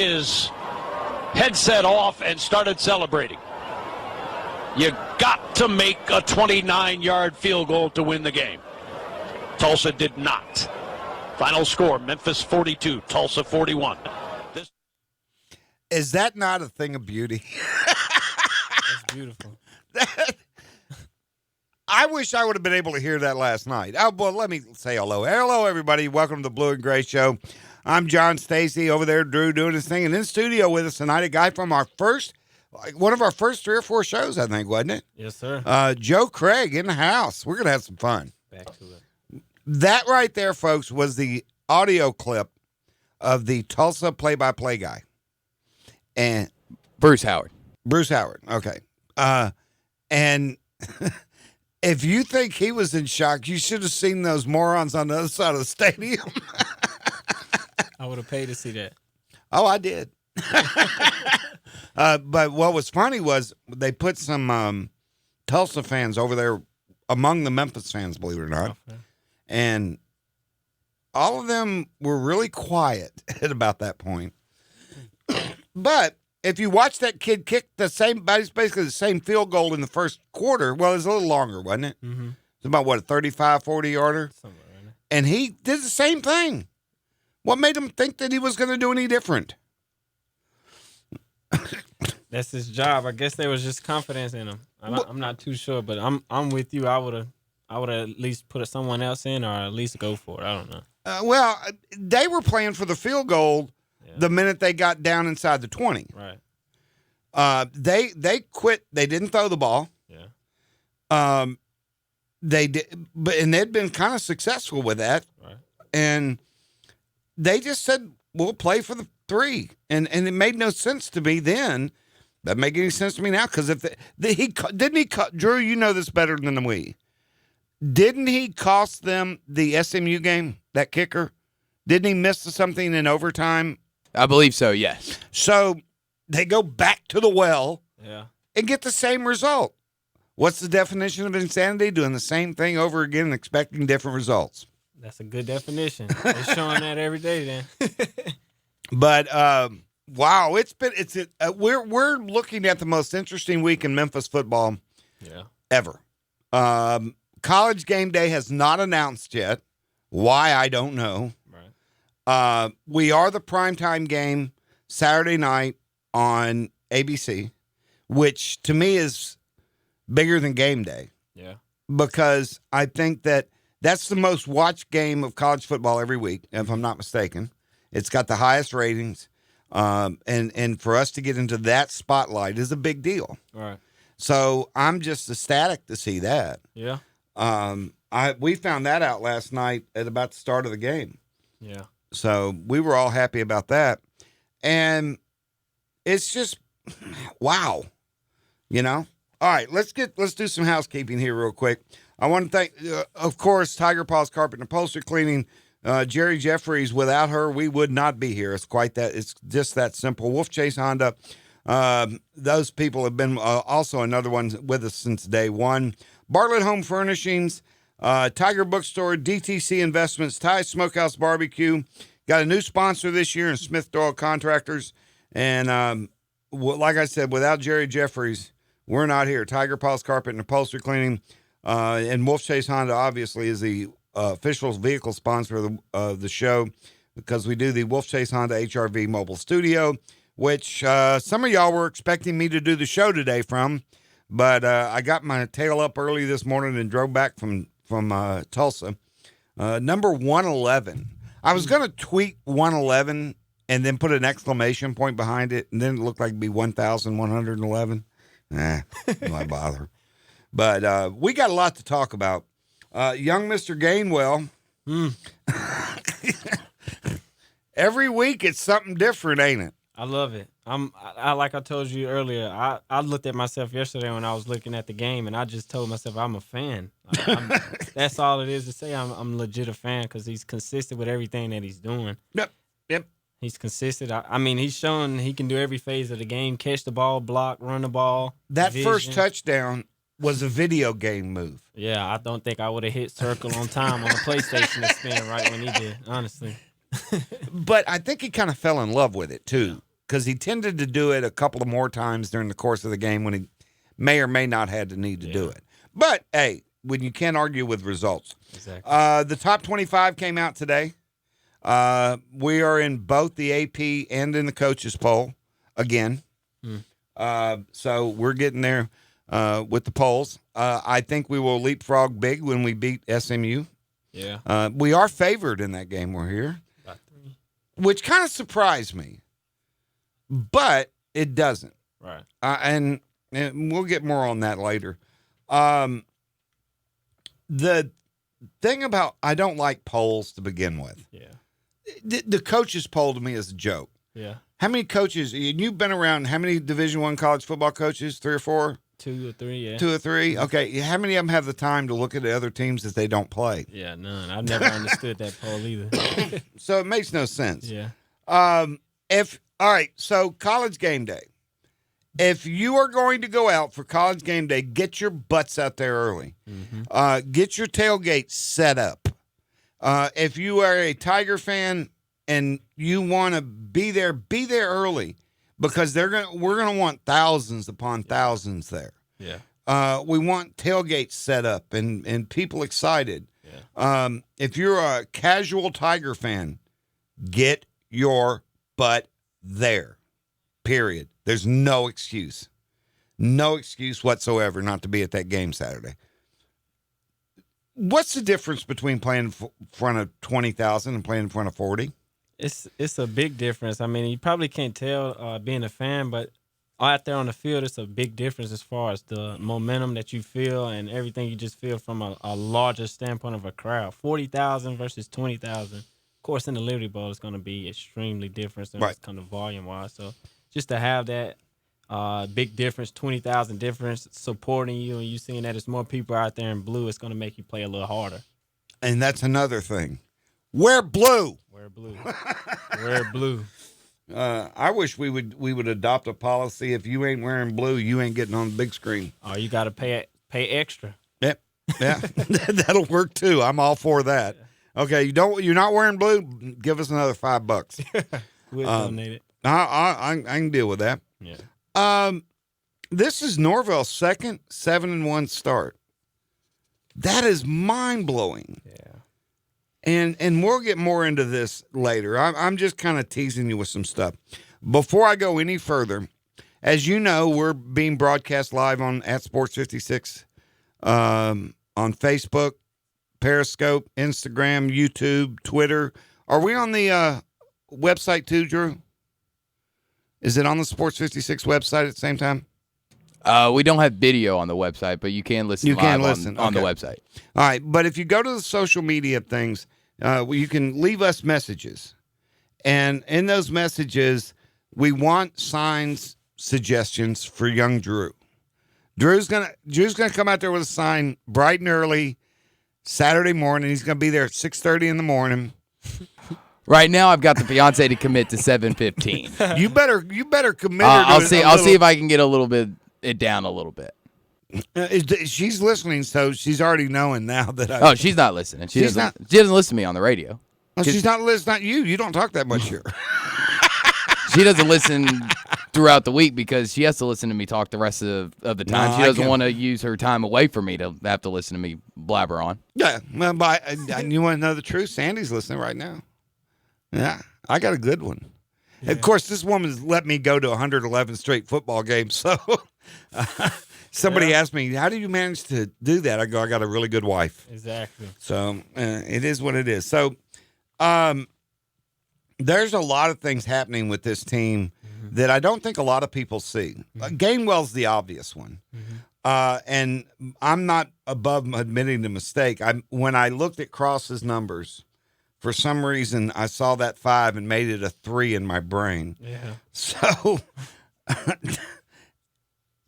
his headset off and started celebrating. You got to make a 29-yard field goal to win the game. Tulsa did not. Final score, Memphis 42, Tulsa 41. Is that not a thing of beauty? That's beautiful. I wish I would have been able to hear that last night. Oh, well, let me say hello. Hello, everybody. Welcome to the Blue and Gray Show. I'm John Stacy. Over there, Drew doing his thing. And in studio with us tonight, a guy from one of our first 3 or 4 shows, I think, wasn't it? Yes, sir. Joe Craig in the house. We're going to have some fun. Back to it. That right there, folks, was the audio clip of the Tulsa play-by-play guy. And Bruce Howard. Okay. And if you think he was in shock, you should have seen those morons on the other side of the stadium. I would have paid to see that. Oh, I did. But what was funny was they put some Tulsa fans over there among the Memphis fans, believe it or not. Okay. And all of them were really quiet at about that point. But if you watch that kid kick basically the same field goal in the first quarter, well, it was a little longer, wasn't it? Mm-hmm. It's about, a 35, 40-yarder? Somewhere in there. And he did the same thing. What made him think that he was going to do any different? That's his job. I guess there was just confidence in him. I'm not too sure, but I'm with you. I would have at least put someone else in, or at least go for it. I don't know. Well, they were playing for the field goal the minute they got down inside the 20. Right. They quit. They didn't throw the ball. Yeah. They did, and they'd been kind of successful with that. Right. And they just said, "We'll play for the 3," and it made no sense to me then. That make any sense to me now? Because if Drew, you know this better than we. Didn't he cost them the SMU game? That kicker, didn't he miss something in overtime? I believe so, yes. So they go back to the well Yeah. and get the same result. What's the definition of insanity? Doing the same thing over again and expecting different results. That's a good definition. They're showing that every day then. But wow, we're looking at the most interesting week in Memphis football ever. College game day has not announced yet. Why, I don't know. Right. We are the primetime game Saturday night on ABC, which to me is bigger than game day. Yeah. Because I think that's the most watched game of college football every week, if I'm not mistaken. It's got the highest ratings. And for us to get into that spotlight is a big deal. Right. So I'm just ecstatic to see that. Yeah. We found that out last night at about the start of the game. Yeah. So we were all happy about that. And it's just, wow, All right, let's do some housekeeping here real quick. I want to thank, of course, Tiger Paws Carpet and Upholstery Cleaning. Jerry Jeffries, without her, we would not be here. It's quite that. It's just that simple. Wolf Chase Honda. Those people have been also another one with us since day one. Bartlett Home Furnishings, Tiger Bookstore, DTC Investments, Ty Smokehouse Barbecue. Got a new sponsor this year in Smith Doyle Contractors. And like I said, without Jerry Jeffries, we're not here. Tiger Paws Carpet and Upholstery Cleaning. And Wolf Chase Honda, obviously, is the official vehicle sponsor of the show because we do the Wolf Chase Honda HRV mobile studio, which some of y'all were expecting me to do the show today from, but I got my tail up early this morning and drove back from Tulsa. Number 111. I was going to tweet 111 and then put an exclamation point behind it, and then it looked like it'd be 1,111. Why bother? But we got a lot to talk about. Young Mr. Gainwell. Every week it's something different, ain't it? I love it. I like I told you earlier, I looked at myself yesterday when I was looking at the game, and I just told myself I'm a fan. That's all it is to say. I'm legit a fan because he's consistent with everything that he's doing. Yep. He's consistent. I mean, he's showing he can do every phase of the game: catch the ball, block, run the ball. That vision. first touchdown was a video game move. Yeah, I don't think I would have hit circle on time on the PlayStation to spin right when he did, honestly. But I think he kind of fell in love with it too. because he tended to do it a couple of more times during the course of the game when he may or may not had the need to do it. But, hey, when you can't argue with results. Exactly. The top 25 came out today. We are in both the AP and in the coaches poll again. So we're getting there with the polls. I think we will leapfrog big when we beat SMU. Yeah. We are favored in that game we're here, About 3. which kind of surprised me, but it doesn't. Right. And we'll get more on that later. The thing about I don't like polls to begin with. Yeah. The coaches poll to me is a joke. Yeah. How many coaches? And you've been around how many Division I college football coaches? 3 or 4? 2 or 3. Yeah. 2 or 3? Okay. How many of them have the time to look at the other teams that they don't play? Yeah. None. I've never understood that poll either. So it makes no sense. Yeah. All right. So college game day. If you are going to go out for college game day, get your butts out there early. Get your tailgate set up. If you are a Tiger fan and you want to be there early because we're gonna want thousands upon thousands there. Yeah. We want tailgates set up and people excited. Yeah. If you're a casual Tiger fan, get your butt there. Period. There's no excuse. No excuse whatsoever not to be at that game Saturday. What's the difference between playing in front of 20,000 and playing in front of 40? It's a big difference. I mean, you probably can't tell being a fan, but out there on the field, it's a big difference as far as the momentum that you feel and everything you just feel from a larger standpoint of a crowd. 40,000 versus 20,000. Of course, in the Liberty Bowl, it's going to be extremely different, and Right. it's kind of volume-wise. So just to have that big difference, 20,000 difference supporting you, and you seeing that there's more people out there in blue, it's going to make you play a little harder. And that's another thing. Wear blue. Wear blue. Wear blue. I wish we would adopt a policy. If you ain't wearing blue, you ain't getting on the big screen. Oh, you got to pay extra. Yep. Yeah. That'll work too. I'm all for that. Okay, you're not wearing blue, give us another $5. We'll donate it. I can deal with that. Yeah. This is Norvell's second 7-1 start. That is mind-blowing. Yeah. And we'll get more into this later. I'm just kind of teasing you with some stuff. Before I go any further, as you know, we're being broadcast live on @Sports56 on Facebook, Periscope, Instagram, YouTube, Twitter. Are we on the website too, Drew? Is it on the Sports 56 website at the same time? We don't have video on the website, but you can listen on the website. All right, but if you go to the social media things, you can leave us messages. And in those messages, we want signs, suggestions for young Drew. Drew's gonna come out there with a sign bright and early Saturday morning. He's gonna be there at 6:30 in the morning. Right now, I've got the fiance to commit to 7:15. You better commit her to I'll see if I can get it down a little bit. She's listening, so she's already knowing now that She's not listening. She doesn't listen to me on the radio. Well, she's not listening. Not you. You don't talk that much here. She doesn't listen throughout the week because she has to listen to me talk the rest of the time. No, She doesn't I want to use her time away from me to have to listen to me blabber on. Yeah, well, but you want to know the truth? Sandy's listening right now. Yeah, I got a good one. Yeah. Of course, this woman's let me go to 111 straight football games. So somebody asked me, how do you manage to do that? I go, I got a really good wife. Exactly. So it is what it is. So there's a lot of things happening with this team that I don't think a lot of people see. Gainwell's the obvious one. And I'm not above admitting the mistake. When I looked at Cross's numbers, for some reason, I saw that 5 and made it a 3 in my brain. Yeah. So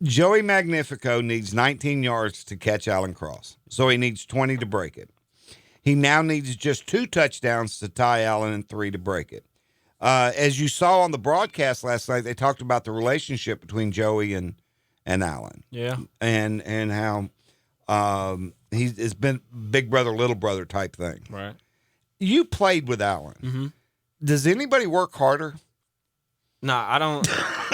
Joey Magnifico needs 19 yards to catch Alan Cross. So he needs 20 to break it. He now needs just 2 touchdowns to tie Allen and 3 to break it. As you saw on the broadcast last night, they talked about the relationship between Joey and Allen. Yeah. And how it's been big brother, little brother type thing. Right. You played with Allen. Mm-hmm. Does anybody work harder? No, I don't.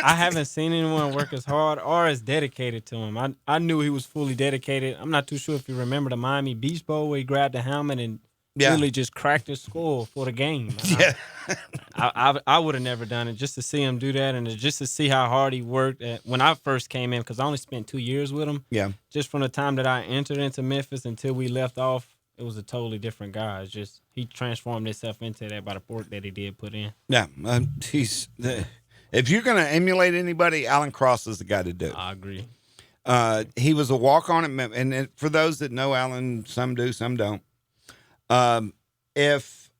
I haven't seen anyone work as hard or as dedicated to him. I knew he was fully dedicated. I'm not too sure if you remember the Miami Beach Bowl where he grabbed the helmet and Yeah. really just cracked his skull for the game. And Yeah. I would have never done it just to see him do that and just to see how hard he worked when I first came in, because I only spent 2 years with him. Yeah. Just from the time that I entered into Memphis until we left off, it was a totally different guy. It's just he transformed himself into that by the work that he did put in. Yeah. If you're going to emulate anybody, Alan Cross is the guy to do it. I agree. He was a walk-on at Memphis. And for those that know Alan, some do, some don't. If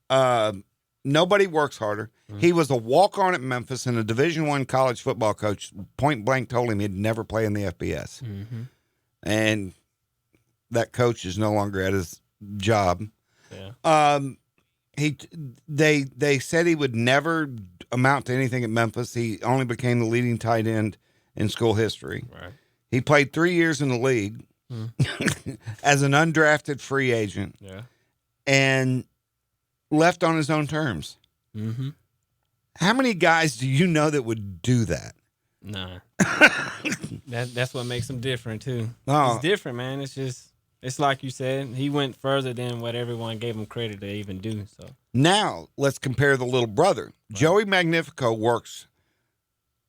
nobody works harder, he was a walk-on at Memphis, and a Division I college football coach point blank told him he'd never play in the FBS. Mm-hmm. And that coach is no longer at his job. Yeah. They said he would never amount to anything at Memphis. He only became the leading tight end in school history. Right. He played 3 years in the league as an undrafted free agent Yeah. and left on his own terms. Mm-hmm. How many guys do you know that would do that? Nah. That's what makes him different too. Oh. It's different, man. It's like you said, he went further than what everyone gave him credit to even do. So Now, let's compare the little brother. Right. Joey Magnifico works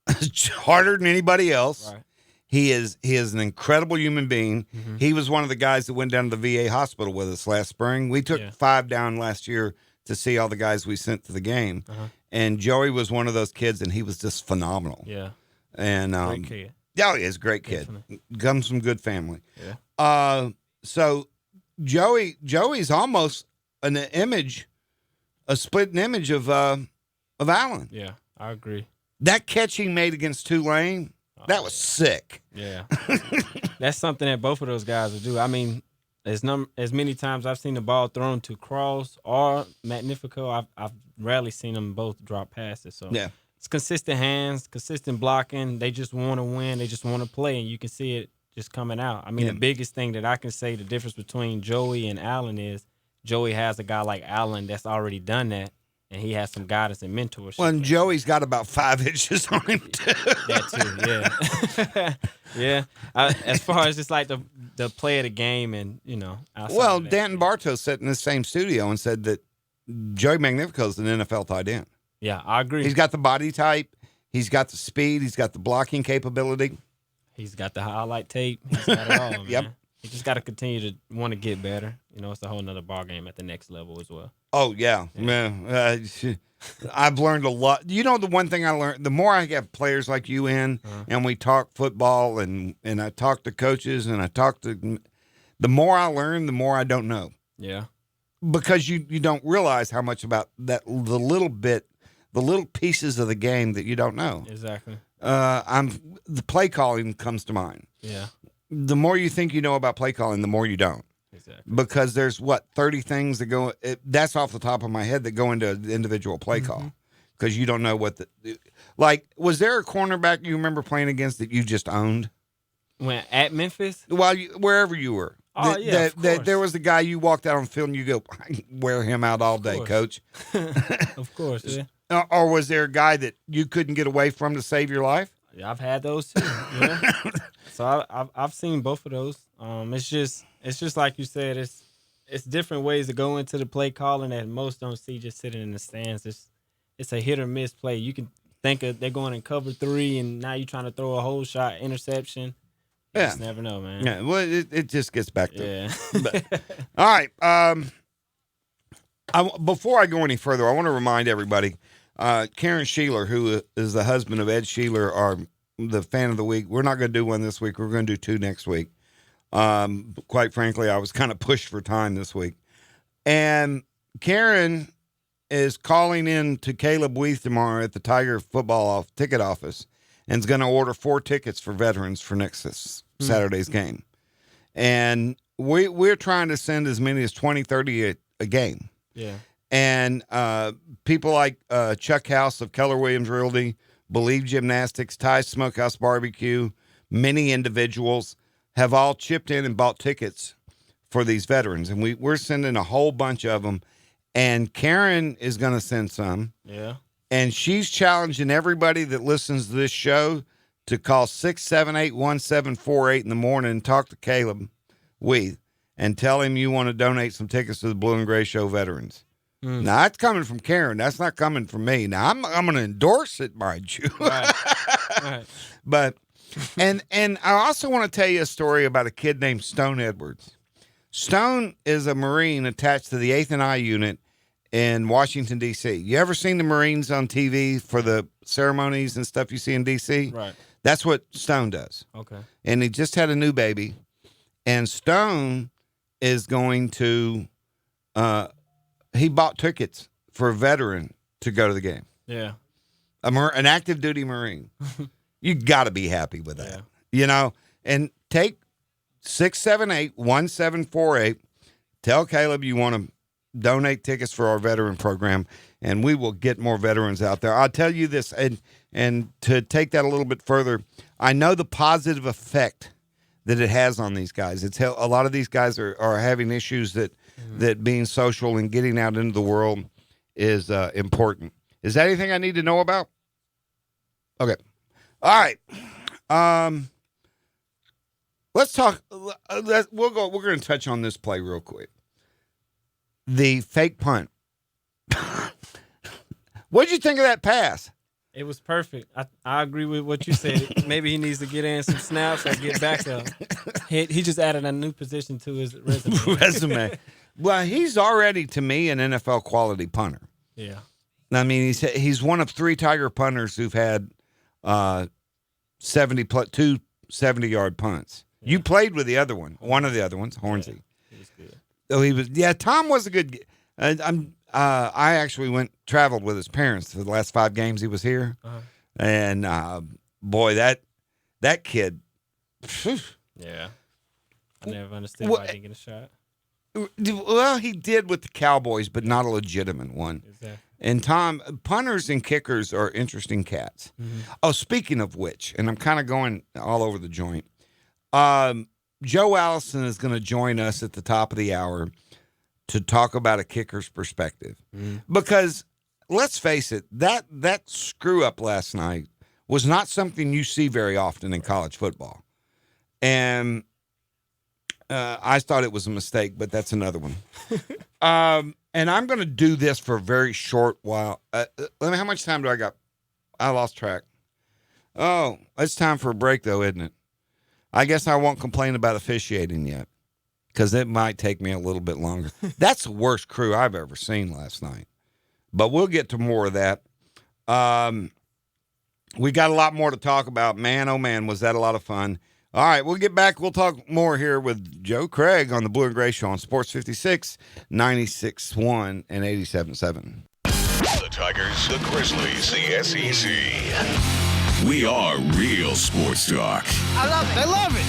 harder than anybody else. right. He is an incredible human being. Mm-hmm. He was one of the guys that went down to the VA hospital with us last spring. We took 5 down last year to see all the guys we sent to the game. Uh-huh. And Joey was one of those kids, and he was just phenomenal. Yeah. And Great kid. Yeah, he is a great kid. Definitely. Comes from good family. Yeah. So Joey's almost an image, a split image of Allen. Yeah, I agree. That catch he made against Tulane, that was sick. Yeah. That's something that both of those guys will do. I mean, as many times I've seen the ball thrown to Cross or Magnifico, I've rarely seen them both drop passes. So Yeah. it's consistent hands, consistent blocking. They just want to win. They just want to play, and you can see it just coming out. I mean, the biggest thing that I can say the difference between Joey and Allen is Joey has a guy like Allen that's already done that, and he has some guidance and mentorship. Well, and Joey's got about 5 inches on him, too. That too, yeah. Yeah. As far as just like the play of the game and, outside Well, of that, Danton Bartos sat in the same studio and said that Joey Magnifico is an NFL tight end. Yeah, I agree. He's got the body type. He's got the speed. He's got the blocking capability. He's got the highlight tape. He's got it all, man. Yep. He just got to continue to want to get better. It's a whole nother ball game at the next level as well. Oh, yeah. Man, I've learned a lot. You know, the one thing I learned, the more I get players like you in and we talk football and I talk to coaches and the more I learn, the more I don't know. Yeah. Because you don't realize how much about the little pieces of the game that you don't know. Exactly. The play calling comes to mind. Yeah. The more you think you know about play calling, the more you don't. Exactly. Because there's 30 things that go. That's off the top of my head that go into an individual play call. Because you don't know what was there a cornerback you remember playing against that you just owned? When at Memphis? While wherever you were. Oh, yeah, of course. There was a guy you walked out on the field and you go, I can wear him out all day, coach. Of course, yeah. Or was there a guy that you couldn't get away from to save your life? Yeah, I've had those too. Yeah. So I've seen both of those. It's just like you said. It's different ways to go into the play calling that most don't see just sitting in the stands. It's a hit or miss play. You can think they're going in cover 3, and now you're trying to throw a whole shot interception. You just never know, man. Yeah, well, it just gets back to Yeah. But, all right. Before I go any further, I want to remind everybody, Karen Sheeler, who is the husband of Ed Sheeler, the fan of the week. We're not going to do one this week. We're going to do 2 next week. Quite frankly, I was kind of pushed for time this week. And Karen is calling in to Caleb Weath tomorrow at the Tiger football ticket office and is going to order 4 tickets for veterans for next Saturday's game. And we're trying to send as many as 20, 30 a game. Yeah. And people like Chuck House of Keller Williams Realty, Believe Gymnastics, Ty's Smokehouse Barbecue, many individuals have all chipped in and bought tickets for these veterans. And we're sending a whole bunch of them. And Karen is going to send some. Yeah. And she's challenging everybody that listens to this show to call 678-1748 in the morning and talk to Caleb Weath and tell him you want to donate some tickets to the Blue and Gray Show veterans. Now, that's coming from Karen. That's not coming from me. Now, I'm going to endorse it, mind you. Right. But, and I also want to tell you a story about a kid named Stone Edwards. Stone is a Marine attached to the 8th and I unit in Washington, D.C. You ever seen the Marines on TV for the ceremonies and stuff you see in D.C.? Right. That's what Stone does. Okay. And he just had a new baby. And Stone is going to, he bought tickets for a veteran to go to the game. Yeah. An active duty Marine. You got to be happy with that. Yeah. You know, and take 678-1748. Tell Caleb you want to donate tickets for our veteran program, and we will get more veterans out there. I'll tell you this, and to take that a little bit further, I know the positive effect that it has on these guys. It's a lot of these guys are having issues that being social and getting out into the world is important. Is that anything I need to know about? Okay. All right. Let's talk. We're going to touch on this play real quick. The fake punt. What'd you think of that pass? It was perfect. I agree with what you said. Maybe he needs to get in some snaps or get back up. He just added a new position to his resume. Well, he's already, to me, an NFL quality punter. Yeah. I mean, he's one of 3 Tiger punters who've had 2 70-yard punts. Yeah. You played with the other one. One of the other ones, Hornsey. Yeah, he was good. Oh, Tom was a good. I actually traveled with his parents for the last 5 games he was here, and boy, that kid. Yeah, I never understood why he didn't get a shot. Well, he did with the Cowboys, but not a legitimate one. Exactly. And Tom, punters and kickers are interesting cats. Mm-hmm. Oh, speaking of which, and I'm kind of going all over the joint. Joe Allison is going to join us at the top of the hour to talk about a kicker's perspective. Because let's face it, that screw up last night was not something you see very often in college football. And I thought it was a mistake, but that's another one. And I'm going to do this for a very short while. How much time do I got? I lost track. Oh, it's time for a break, though, isn't it? I guess I won't complain about officiating yet, because it might take me a little bit longer. That's the worst crew I've ever seen last night. But we'll get to more of that. We got a lot more to talk about. Man, oh, man, was that a lot of fun. All right, we'll get back. We'll talk more here with Joe Craig on the Blue and Gray Show on Sports 56, 96.1, and 87.7. The Tigers, the Grizzlies, the SEC. We are real sports talk. I love it. I love it.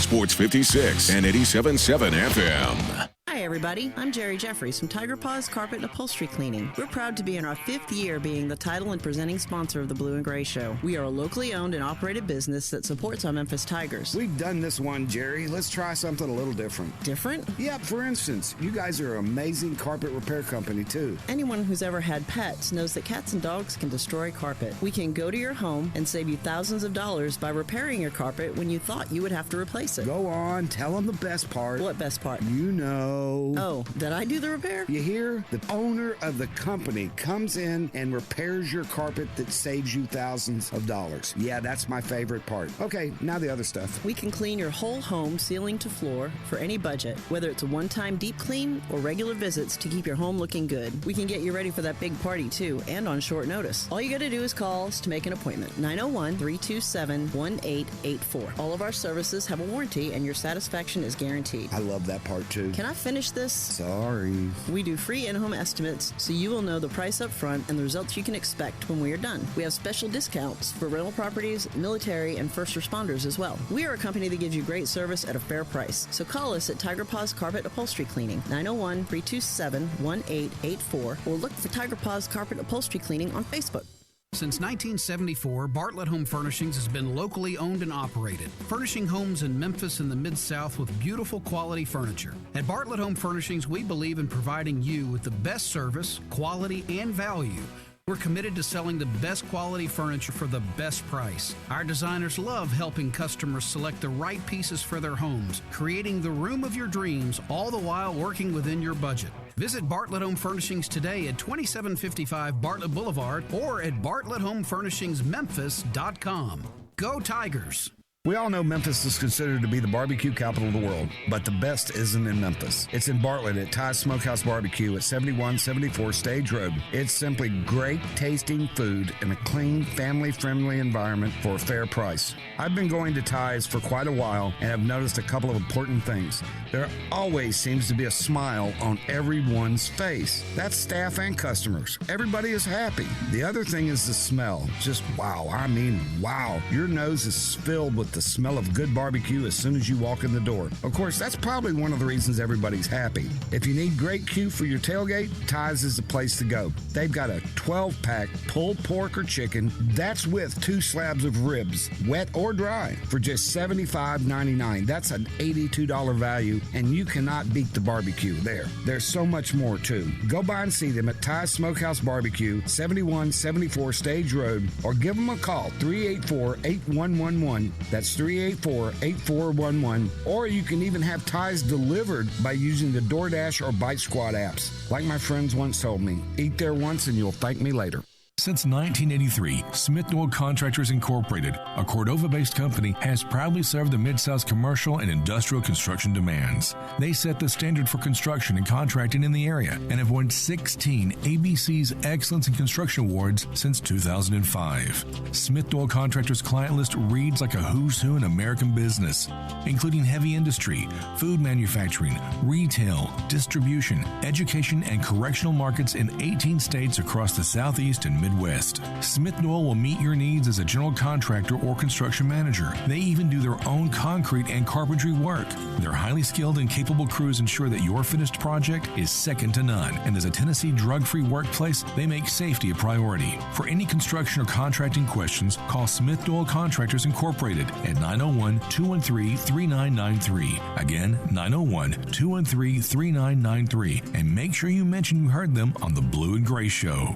Sports 56 and 87.7 FM. Hi, everybody. I'm Jerry Jeffries from Tiger Paws Carpet and Upholstery Cleaning. We're proud to be in our 5th year being the title and presenting sponsor of the Blue and Gray Show. We are a locally owned and operated business that supports our Memphis Tigers. We've done this one, Jerry. Let's try something a little different. Different? Yeah, for instance, you guys are an amazing carpet repair company, too. Anyone who's ever had pets knows that cats and dogs can destroy carpet. We can go to your home and save you thousands of dollars by repairing your carpet when you thought you would have to replace it. Go on, tell them the best part. What best part? You know. Oh, did I do the repair? You hear? The owner of the company comes in and repairs your carpet that saves you thousands of dollars. Yeah, that's my favorite part. Okay, now the other stuff. We can clean your whole home, ceiling to floor, for any budget, whether it's a one-time deep clean or regular visits to keep your home looking good. We can get you ready for that big party, too, and on short notice. All you got to do is call us to make an appointment. 901-327-1884. All of our services have a warranty, and your satisfaction is guaranteed. I love that part, too. Can I finish this? Sorry. We do free in-home estimates, so you will know the price up front and the results you can expect when we are done. We have special discounts for rental properties, military, and first responders as well. We are a company that gives you great service at a fair price. So call us at Tiger Paws Carpet Upholstery Cleaning, 901-327-1884, or look for Tiger Paws Carpet Upholstery Cleaning on Facebook. Since 1974, Bartlett Home Furnishings has been locally owned and operated, furnishing homes in Memphis and the Mid-South with beautiful quality furniture. At Bartlett Home Furnishings, we believe in providing you with the best service, quality, and value. We're committed to selling the best quality furniture for the best price. Our designers love helping customers select the right pieces for their homes, creating the room of your dreams, all the while working within your budget. Visit Bartlett Home Furnishings today at 2755 Bartlett Boulevard or at BartlettHomeFurnishingsMemphis.com. Go Tigers! We all know Memphis is considered to be the barbecue capital of the world, but the best isn't in Memphis. It's in Bartlett at Ty's Smokehouse Barbecue at 7174 Stage Road. It's simply great tasting food in a clean, family-friendly environment for a fair price. I've been going to Ty's for quite a while and have noticed a couple of important things. There always seems to be a smile on everyone's face. That's staff and customers. Everybody is happy. The other thing is the smell. Just wow. I mean, wow. Your nose is filled with the smell of good barbecue as soon as you walk in the door. Of course, that's probably one of the reasons everybody's happy. If you need great Q for your tailgate, Ty's is the place to go. They've got a 12-pack pulled pork or chicken. That's with 2 slabs of ribs, wet or dry, for just $75.99. That's an $82 value, and you cannot beat the barbecue there. There's so much more, too. Go by and see them at Ty's Smokehouse Barbecue, 7174 Stage Road, or give them a call, 384-8111. That's 384-8411, or you can even have Ty's delivered by using the DoorDash or Bite Squad apps. Like my friends once told me, eat there once and you'll thank me later. Since 1983, Smith Noel Contractors Incorporated, a Cordova-based company, has proudly served the Mid-South's commercial and industrial construction demands. They set the standard for construction and contracting in the area and have won 16 ABC's Excellence in Construction Awards since 2005. Smith Noel Contractors' client list reads like a who's who in American business, including heavy industry, food manufacturing, retail, distribution, education, and correctional markets in 18 states across the Southeast and Midwest. Smith Noel will meet your needs as a general contractor or construction manager. They even do their own concrete and carpentry work. Their highly skilled and capable crews ensure that your finished project is second to none. And as a Tennessee drug-free workplace, they make safety a priority. For any construction or contracting questions, call Smith Noel Contractors Incorporated at 901-213-3993. Again, 901-213-3993. And make sure you mention you heard them on the Blue and Gray Show.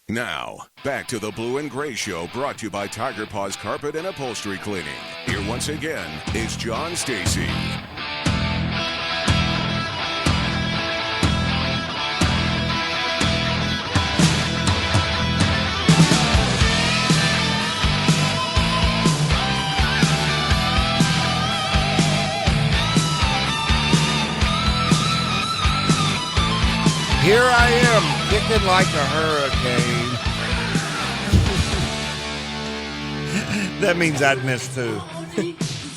Now, back to the Blue and Gray Show, brought to you by Tiger Paws Carpet and Upholstery Cleaning. Here once again is John Stacy. Here I am, kicking like a hurricane. That means I'd miss too.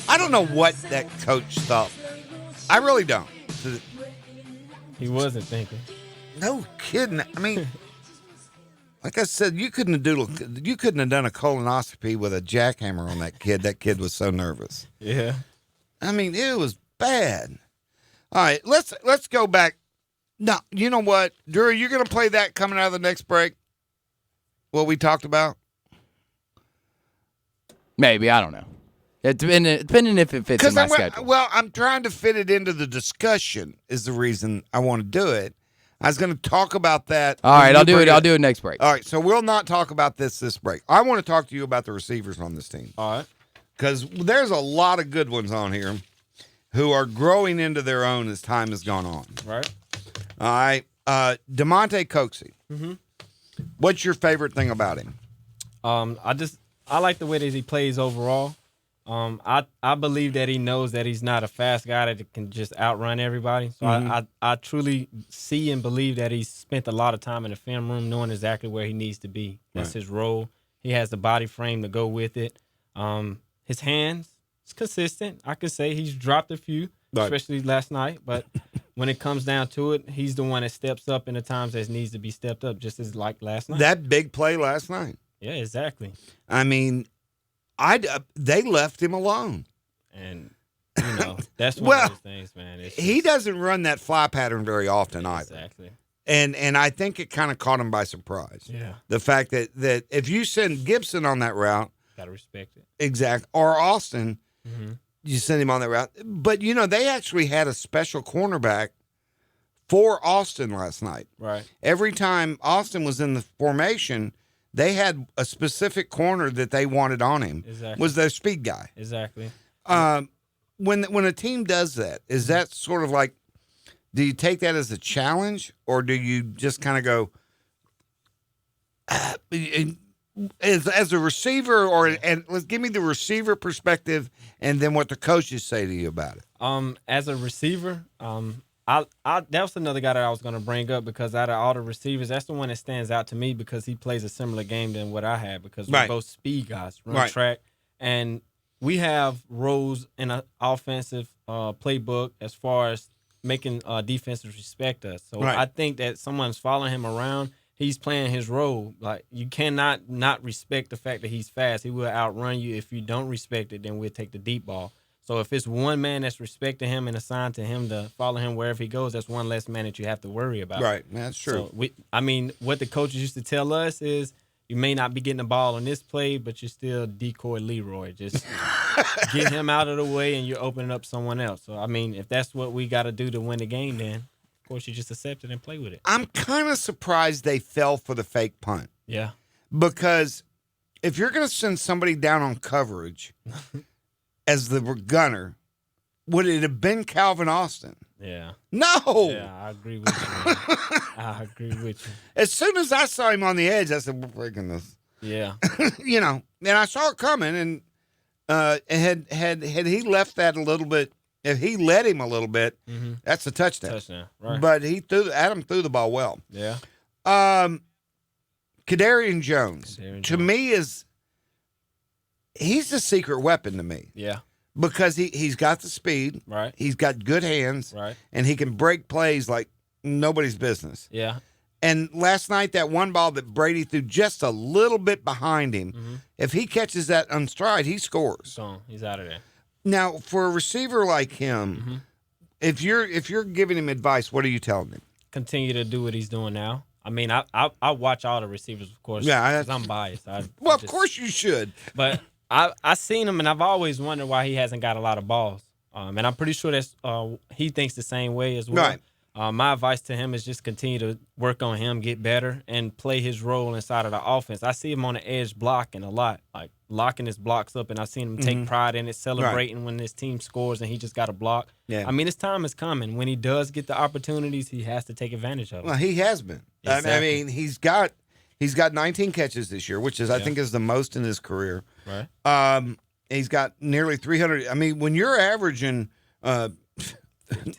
I don't know what that coach thought. I really don't. He wasn't thinking. No kidding. I mean, like I said, you couldn't have done a colonoscopy with a jackhammer on that kid. That kid was so nervous. Yeah. I mean, it was bad. All right, let's go back. No, you know what, Drew, you're going to play that coming out of the next break? What we talked about? Maybe, I don't know. Depending if it fits in my schedule. Well, I'm trying to fit it into the discussion is the reason I want to do it. I was going to talk about that. All right, I'll do it. I'll do it next break. All right, so we'll not talk about this break. I want to talk to you about the receivers on this team. All right. Because there's a lot of good ones on here who are growing into their own as time has gone on. Right. All right. DeMonte Coxie. Mm-hmm. What's your favorite thing about him? I like the way that he plays overall. I believe that he knows that he's not a fast guy that can just outrun everybody. So I truly see and believe that he's spent a lot of time in the film room knowing exactly where he needs to be. That's his role. He has the body frame to go with it. His hands, it's consistent. I could say he's dropped a few, especially last night. But when it comes down to it, he's the one that steps up in the times that needs to be stepped up, just as like last night. That big play last night. Yeah, exactly. I mean, they left him alone. And, that's one of those things, man. He doesn't run that fly pattern very often either. Exactly. And I think it kind of caught him by surprise. Yeah. The fact that if you send Gibson on that route. Got to respect it. Exactly. Or Austin, you send him on that route. But, they actually had a special cornerback for Austin last night. Right. Every time Austin was in the formation, they had a specific corner that they wanted on him. Exactly. Was their speed guy. Exactly. When a team does that, is that sort of like, do you take that as a challenge, or do you just kind of go as a receiver, and let's give me the receiver perspective, and then what the coaches say to you about it? As a receiver, that was another guy that I was going to bring up, because out of all the receivers, that's the one that stands out to me, because he plays a similar game than what I had, because we're both speed guys, run track, and we have roles in an offensive playbook as far as making defenses respect us. So I think that someone's following him around. He's playing his role. Like, you cannot not respect the fact that he's fast. He will outrun you. If you don't respect it, then we'll take the deep ball. So if it's one man that's respecting him and assigned to him to follow him wherever he goes, that's one less man that you have to worry about. Right, that's true. So what the coaches used to tell us is, you may not be getting the ball on this play, but you're still decoy Leroy. Just get him out of the way, and you're opening up someone else. So, if that's what we got to do to win the game, then, of course, you just accept it and play with it. I'm kind of surprised they fell for the fake punt. Yeah. Because if you're going to send somebody down on coverage as the gunner, would it have been Calvin Austin? Yeah. No. Yeah, I agree with you. I agree with you. As soon as I saw him on the edge, I said, "We're breaking this." Yeah. And I saw it coming, and had he left that a little bit, if he led him a little bit, that's a touchdown. Touchdown, right? But Adam threw the ball well. Yeah. Kadarian Jones, to me, he's the secret weapon to me. Yeah. Because he's got the speed, right? He's got good hands, right? And he can break plays like nobody's business. Yeah. And last night, that one ball that Brady threw just a little bit behind him, if he catches that on stride, he scores. So he's out of there. Now, for a receiver like him, if you're giving him advice, what are you telling him? Continue to do what he's doing now. I watch all the receivers, of course. Yeah, because I'm biased. Of course you should. But I seen him, and I've always wondered why he hasn't got a lot of balls. And I'm pretty sure that's he thinks the same way as well. Right. My advice to him is just continue to work on him, get better, and play his role inside of the offense. I see him on the edge blocking a lot, like locking his blocks up, and I've seen him take pride in it, celebrating when his team scores and he just got a block. Yeah. His time is coming. When he does get the opportunities, he has to take advantage of it. Well, he has been. Exactly. He's got 19 catches this year, which is I think is the most in his career. Right. He's got nearly 300. When you're averaging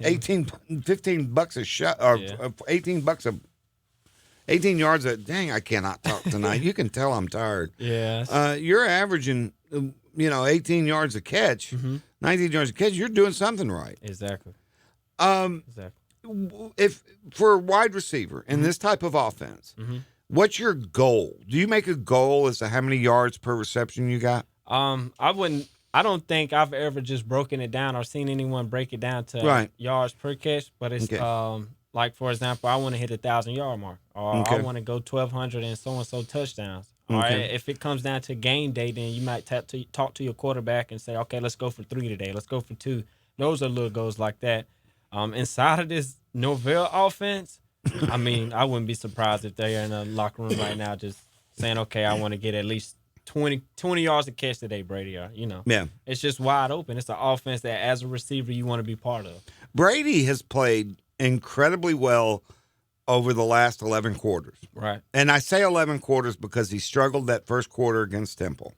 15 bucks a shot, or 18 yards a, dang, I cannot talk tonight. You can tell I'm tired. Yeah. You're averaging, 18 yards a catch, 19 yards a catch. You're doing something right. Exactly. If for a wide receiver in this type of offense, what's your goal? Do you make a goal as to how many yards per reception you got? I don't think I've ever just broken it down or seen anyone break it down to yards per catch, but it's like, for example, I want to hit 1,000-yard mark, or I want to go 1,200 and so touchdowns. All right. If it comes down to game day, then you might talk to your quarterback and say, okay, let's go for 3 today. Let's go for 2. Those are little goals like that. Inside of this Norvell offense, I wouldn't be surprised if they're in the locker room right now just saying, okay, I want to get at least 20 yards a catch today, Brady. Yeah. It's just wide open. It's an offense that, as a receiver, you want to be part of. Brady has played incredibly well over the last 11 quarters. Right. And I say 11 quarters because he struggled that first quarter against Temple.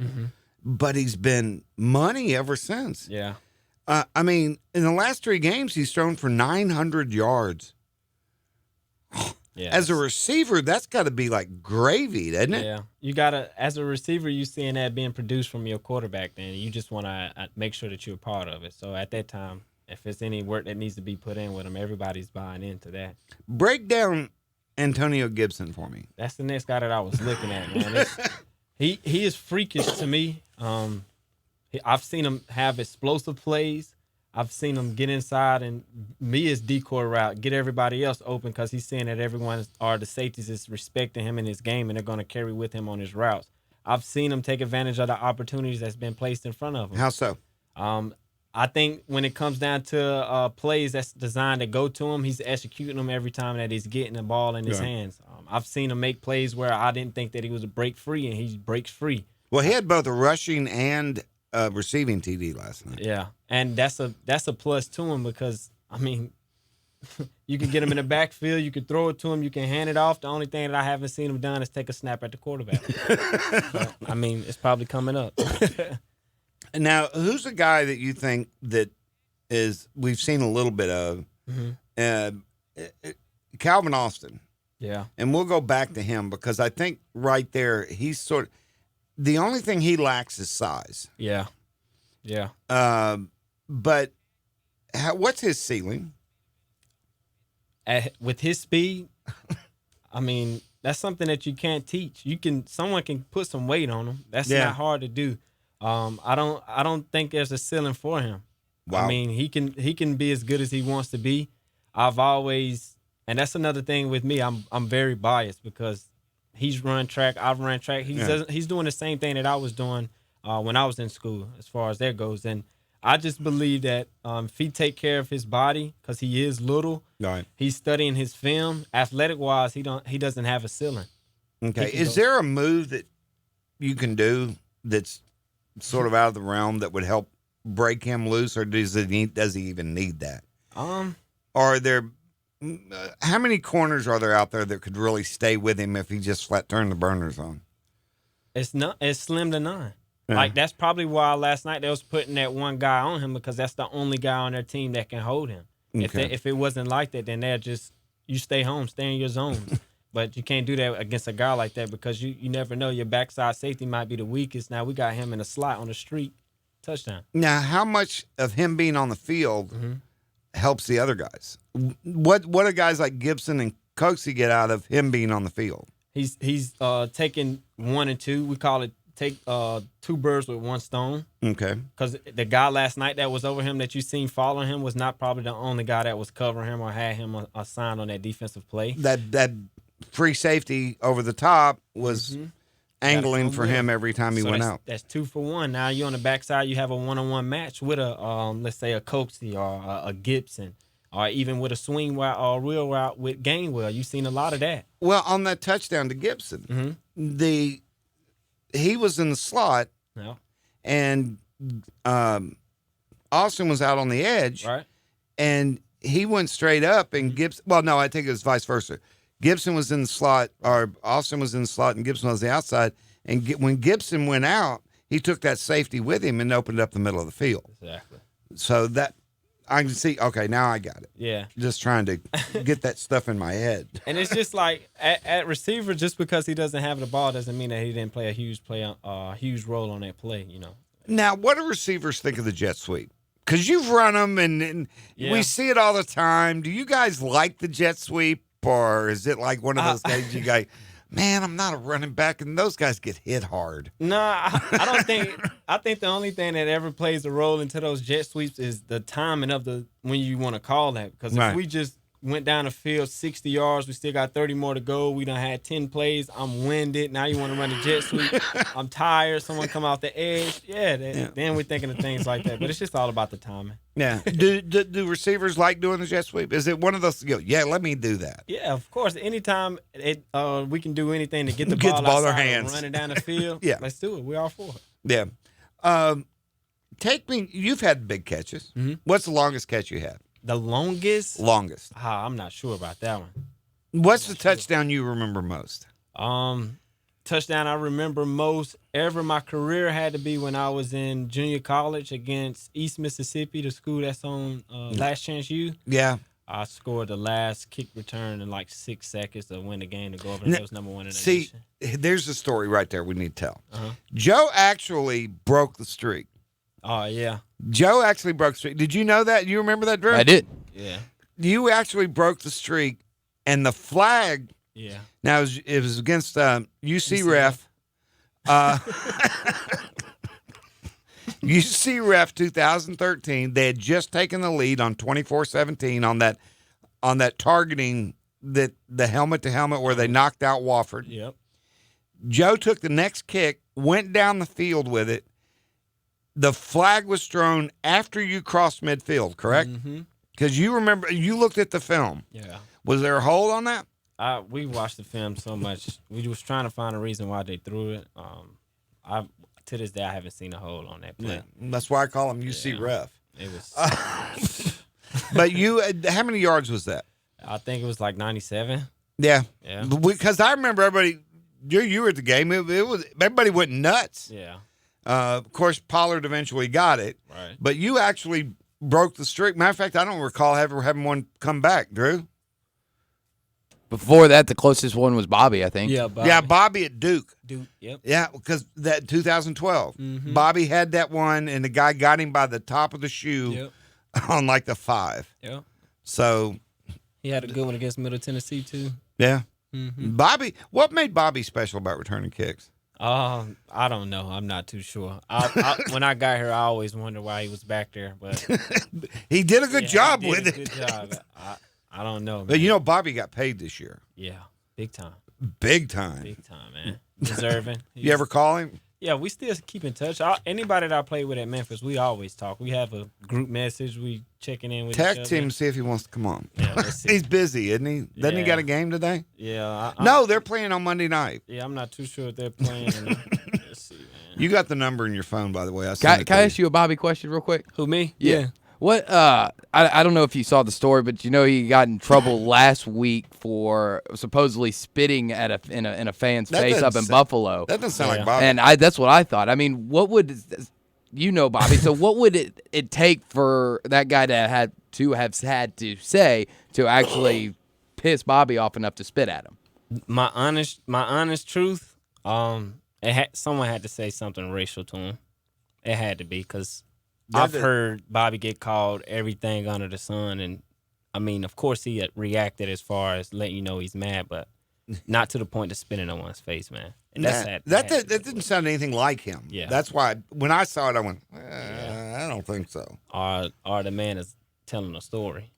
But he's been money ever since. Yeah. In the last 3 games, he's thrown for 900 yards. Yeah. As a receiver, that's got to be like gravy, doesn't it? Yeah. You got to, as a receiver, you seeing that being produced from your quarterback, then you just want to make sure that you're a part of it. So at that time, if there's any work that needs to be put in with him, everybody's buying into that. Break down Antonio Gibson for me. That's the next guy that I was looking at, man. He is freakish to me. I've seen him have explosive plays. I've seen him get inside and be his decoy route, get everybody else open because he's seeing that the safeties is respecting him in his game and they're going to carry with him on his routes. I've seen him take advantage of the opportunities that's been placed in front of him. How so? I think when it comes down to plays that's designed to go to him, he's executing them every time that he's getting the ball in his hands. I've seen him make plays where I didn't think that he was a break free, and he breaks free. Well, he had both a rushing and receiving TD last night. Yeah, and that's a plus to him because, I mean, you can get him in the backfield, you can throw it to him, you can hand it off. The only thing that I haven't seen him done is take a snap at the quarterback. So, I mean, it's probably coming up. Now, who's a guy that you think that is we've seen a little bit of? Calvin Austin. Yeah. And we'll go back to him because I think right there he's sort of the only thing he lacks is size. Yeah. Yeah. But what's his ceiling? With his speed, I mean, that's something that you can't teach. Someone can put some weight on him. That's not hard to do. I don't think there's a ceiling for him. Wow. I mean, he can be as good as he wants to be. And that's another thing with me. I'm very biased because he's run track, I've run track. He's doing the same thing that I was doing when I was in school, as far as that goes. And I just believe that if he take care of his body, because he is little, right. He's studying his film. Athletic wise, he doesn't have a ceiling. Okay, is there a move that you can do that's sort of out of the realm that would help break him loose, or does he even need that? Are there how many corners are there out there that could really stay with him if he just flat turned the burners on? It's slim to none. Yeah. Like, that's probably why last night they was putting that one guy on him, because that's the only guy on their team that can hold him. Okay. If it wasn't like that, then they'll just, you stay home, stay in your zone. But you can't do that against a guy like that because you never know. Your backside safety might be the weakest. Now we got him in a slot on the street. Touchdown. Now, how much of him being on the field helps the other guys? What do guys like Gibson and Coxie get out of him being on the field? He's taking 1 and 2. We call it take 2 birds with 1 stone. Okay. Because the guy last night that was over him that you seen following him was not probably the only guy that was covering him or had him assigned on that defensive play. That free safety over the top was angling for him every time he went out. That's 2 for 1. Now you're on the backside. You have a 1-on-1 match with a let's say a Coxie or a Gibson, or even with a swing route or a real route with Gainwell. You've seen a lot of that. Well, on that touchdown to Gibson, he was in the slot, and Austin was out on the edge, right? And he went straight up, and Gibson. Well, no, I think it was vice versa. Gibson was in the slot, or Austin was in the slot, and Gibson was the outside. And when Gibson went out, he took that safety with him and opened up the middle of the field. Exactly. So that I can see. Okay, now I got it. Yeah. Just trying to get that stuff in my head. And it's just like at receiver, just because he doesn't have the ball doesn't mean that he didn't play a huge role on that play. You know. Now, what do receivers think of the jet sweep? Because you've run them, and we see it all the time. Do you guys like the jet sweep? Or is it like one of those days you go, man, I'm not a running back, and those guys get hit hard? No, I don't think. I think the only thing that ever plays a role into those jet sweeps is the timing of when you want to call that. Because if we just went down the field 60 yards, we still got 30 more to go. We done had 10 plays. I'm winded. Now you want to run the jet sweep. I'm tired. Someone come off the edge. Then we're thinking of things like that. But it's just all about the timing. Yeah. Do receivers like doing the jet sweep? Is it one of those, let me do that? Yeah, of course. Anytime we can do anything to get the ball out of their hands, running down the field, let's do it. We're all for it. Yeah. Take me, you've had big catches. What's the longest catch you had? The longest? Longest. I'm not sure about that one. What's the touchdown you remember most? Touchdown I remember most ever in my career had to be when I was in junior college against East Mississippi, the school that's on Last Chance U. Yeah. I scored the last kick return in like 6 seconds to win the game to go over. That was number 1 in the nation. There's a story right there we need to tell. Joe actually broke the streak. Oh, yeah. Joe actually broke the streak. Did you know that? You remember that, Drew? I did. Yeah. You actually broke the streak, and the flag. Yeah. Now, it was against UC Ref. UC Ref 2013. They had just taken the lead on 24-17 on that targeting, the helmet to helmet where they knocked out Wofford. Yep. Joe took the next kick, went down the field with it, the flag was thrown after you crossed midfield, correct? Because you remember, you looked at the film. Yeah. Was there a hold on that? We watched the film so much. We was trying to find a reason why they threw it. To this day, I haven't seen a hold on that play. That's why I call him UC ref. It was. But how many yards was that? I think it was like 97. Yeah. Yeah. Because I remember everybody, you were at the game. It was everybody went nuts. Yeah. Of course, Pollard eventually got it. Right. But you actually broke the streak. Matter of fact, I don't recall ever having one come back, Drew. Before that, the closest one was Bobby, I think. Yeah, Bobby. Yeah, Bobby at Duke. Yep. Yeah, because that 2012. Bobby had that one, and the guy got him by the top of the shoe on like the 5. Yeah. So He had a good one against Middle Tennessee, too. yeah. Bobby, what made Bobby special about returning kicks? I don't know. I'm not too sure. When I got here, I always wondered why he was back there. But He did a good job with it. Good job. I don't know, man. But you know, Bobby got paid this year. Yeah, big time. Big time. Big time, man. Deserving. You ever call him? Yeah, we still keep in touch. Anybody that I play with at Memphis, we always talk. We have a group message. We checking in with each other. Text him, see if he wants to come on. Yeah, let's see. He's busy, isn't he? Doesn't he Yeah. got a game today? Yeah. No, they're playing on Monday night. Yeah, I'm not too sure if they're playing. Let's see, man. You got the number in your phone, by the way. Can I ask you a Bobby question real quick? Who, me? Yeah. What? I don't know if you saw the story, but you know he got in trouble last week for supposedly spitting at in a fan's face up in Buffalo. That doesn't sound like Bobby. And that's what I thought. I mean, what would you know, Bobby? So what would it take for that guy to have had to say to actually piss Bobby off enough to spit at him? My honest truth, someone had to say something racial to him. It had to be, because I've heard Bobby get called everything under the sun, and I mean, of course, he reacted as far as letting you know he's mad, but not to the point of spitting on one's face, man. And that didn't sound anything like him. Yeah. That's why when I saw it, I went, I don't think so. Or the man is telling a story,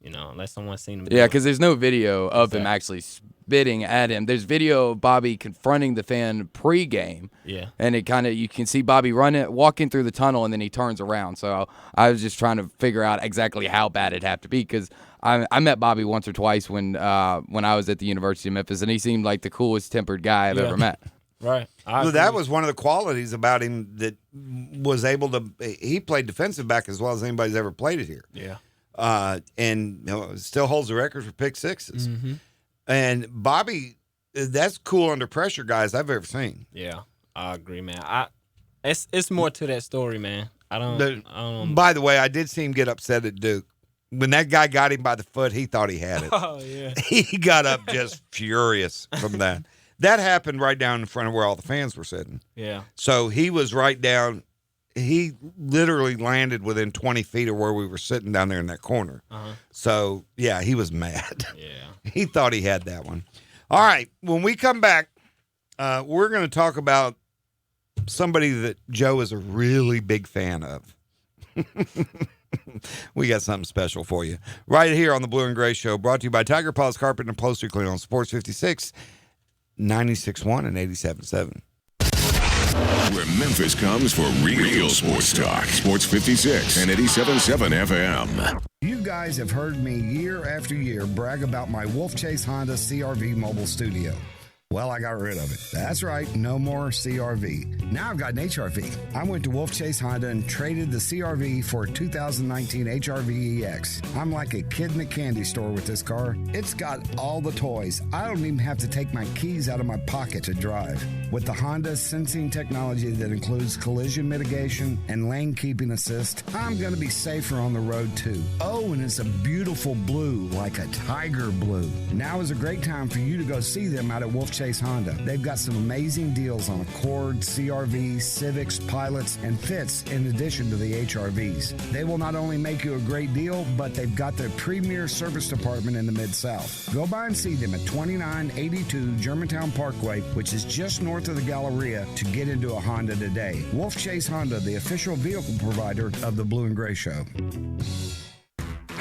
you know, unless someone's seen him. Yeah, because there's no video of him actually spitting at him. There's video of Bobby confronting the fan pregame. Yeah. Mm-hmm. And you can see Bobby walking through the tunnel, and then he turns around. So I was just trying to figure out exactly how bad it'd have to be, because I met Bobby once or twice when I was at the University of Memphis, and he seemed like the coolest tempered guy I've ever met. Right. Well, that was one of the qualities about him that was able to. He played defensive back as well as anybody's ever played it here. Yeah. And still holds the record for pick sixes. And Bobby, that's cool under pressure guys I've ever seen. Yeah, I agree, man. It's more to that story, man. I don't. By the way, I did see him get upset at Duke. When that guy got him by the foot, he thought he had it. Oh, yeah. He got up just furious from that. That happened right down in front of where all the fans were sitting. Yeah. So he was right down. He literally landed within 20 feet of where we were sitting down there in that corner. So, yeah, he was mad. Yeah. He thought he had that one. All right. When we come back, we're going to talk about somebody that Joe is a really big fan of. We got something special for you right here on the Blue and Gray Show, brought to you by Tiger Paws Carpet and Upholstery Cleaning on Sports 56, 96.1 and 87.7. Where Memphis comes for real sports talk. Sports 56 and 87.7 FM. You guys have heard me year after year brag about my Wolf Chase Honda CRV mobile studio. Well, I got rid of it. That's right, no more CRV. Now I've got an HRV. I went to Wolf Chase Honda and traded the CRV for a 2019 HRV EX. I'm like a kid in a candy store with this car. It's got all the toys. I don't even have to take my keys out of my pocket to drive. With the Honda sensing technology that includes collision mitigation and lane keeping assist, I'm going to be safer on the road too. Oh, and it's a beautiful blue, like a tiger blue. Now is a great time for you to go see them out at Wolf Chase Honda. They've got some amazing deals on Accord, CRV, Civics, Pilots, and Fits in addition to the HRVs. They will not only make you a great deal, but they've got their premier service department in the Mid-South. Go by and see them at 2982 Germantown Parkway, which is just north of the Galleria, to get into a Honda today. Wolf Chase Honda, the official vehicle provider of the Blue and Gray Show.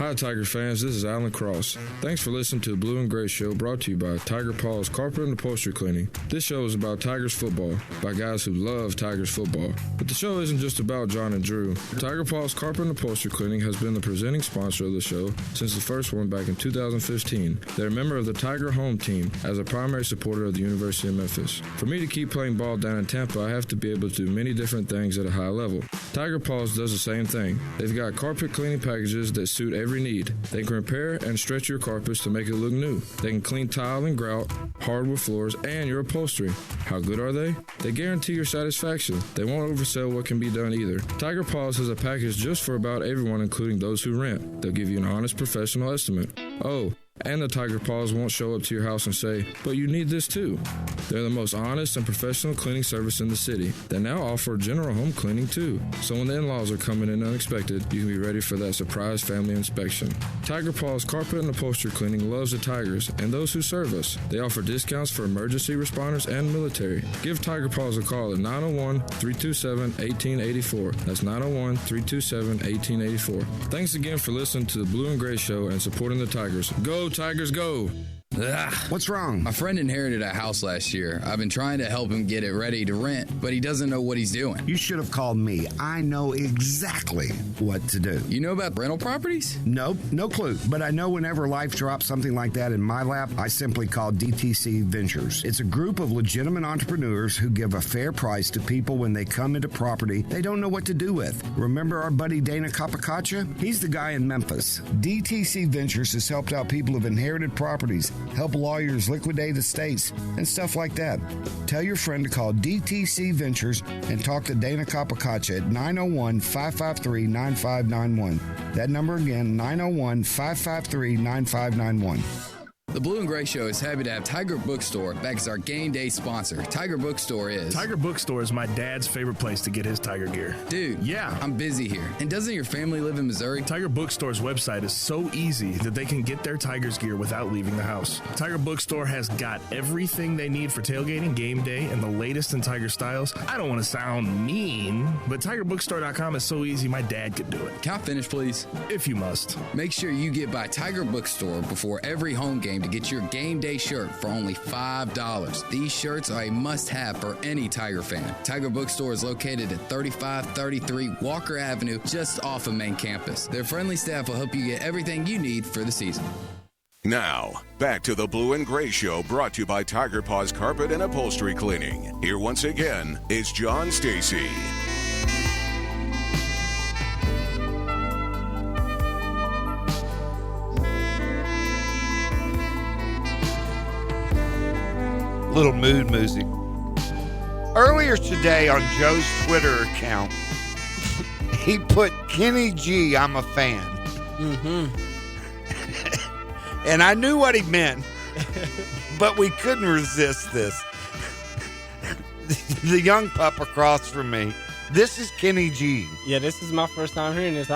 Hi, Tiger fans. This is Alan Cross. Thanks for listening to the Blue and Gray Show, brought to you by Tiger Paws Carpet and Upholstery Cleaning. This show is about Tigers football by guys who love Tigers football. But the show isn't just about John and Drew. Tiger Paws Carpet and Upholstery Cleaning has been the presenting sponsor of the show since the first one back in 2015. They're a member of the Tiger home team as a primary supporter of the University of Memphis. For me to keep playing ball down in Tampa, I have to be able to do many different things at a high level. Tiger Paws does the same thing. They've got carpet cleaning packages that suit every need. They can repair and stretch your carpets to make it look new. They can clean tile and grout, hardwood floors, and your upholstery. How good are they? They guarantee your satisfaction. They won't oversell what can be done either. Tiger Paws has a package just for about everyone, including those who rent. They'll give you an honest professional estimate. Oh, and the Tiger Paws won't show up to your house and say, but you need this too. They're the most honest and professional cleaning service in the city. They now offer general home cleaning too. So when the in-laws are coming in unexpected, you can be ready for that surprise family inspection. Tiger Paws Carpet and Upholstery Cleaning loves the Tigers and those who serve us. They offer discounts for emergency responders and military. Give Tiger Paws a call at 901-327-1884. That's 901-327-1884. Thanks again for listening to the Blue and Gray Show and supporting the Tigers. Go Tigers, go! Ugh, what's wrong? My friend inherited a house last year. I've been trying to help him get it ready to rent, but he doesn't know what he's doing. You should have called me. I know exactly what to do. You know about rental properties? Nope, no clue. But I know whenever life drops something like that in my lap, I simply call DTC Ventures. It's a group of legitimate entrepreneurs who give a fair price to people when they come into property they don't know what to do with. Remember our buddy Dana Capacacha? He's the guy in Memphis. DTC Ventures has helped out people who've inherited properties, help lawyers liquidate estates, and stuff like that. Tell your friend to call DTC Ventures and talk to Dana Capacacha at 901-553-9591. That number again, 901-553-9591. The Blue and Gray Show is happy to have Tiger Bookstore back as our game day sponsor. Tiger Bookstore is... Tiger Bookstore is my dad's favorite place to get his Tiger gear. Dude, yeah, I'm busy here. And doesn't your family live in Missouri? Tiger Bookstore's website is so easy that they can get their Tigers gear without leaving the house. Tiger Bookstore has got everything they need for tailgating, game day, and the latest in Tiger styles. I don't want to sound mean, but TigerBookstore.com is so easy my dad could do it. Can I finish, please? If you must. Make sure you get by Tiger Bookstore before every home game to get your game day shirt for only $5. These shirts are a must-have for any Tiger fan. Tiger Bookstore is located at 3533 Walker Avenue, just off of main campus. Their friendly staff will help you get everything you need for the season. Now, back to the Blue and Gray Show, brought to you by Tiger Paws Carpet and Upholstery Cleaning. Here once again is John Stacy. Little mood music. Earlier today on Joe's Twitter account, he put Kenny G, I'm a fan. Mm-hmm. And I knew what he meant, but we couldn't resist this. The young pup across from me. This is Kenny G. Yeah, this is my first time hearing this. I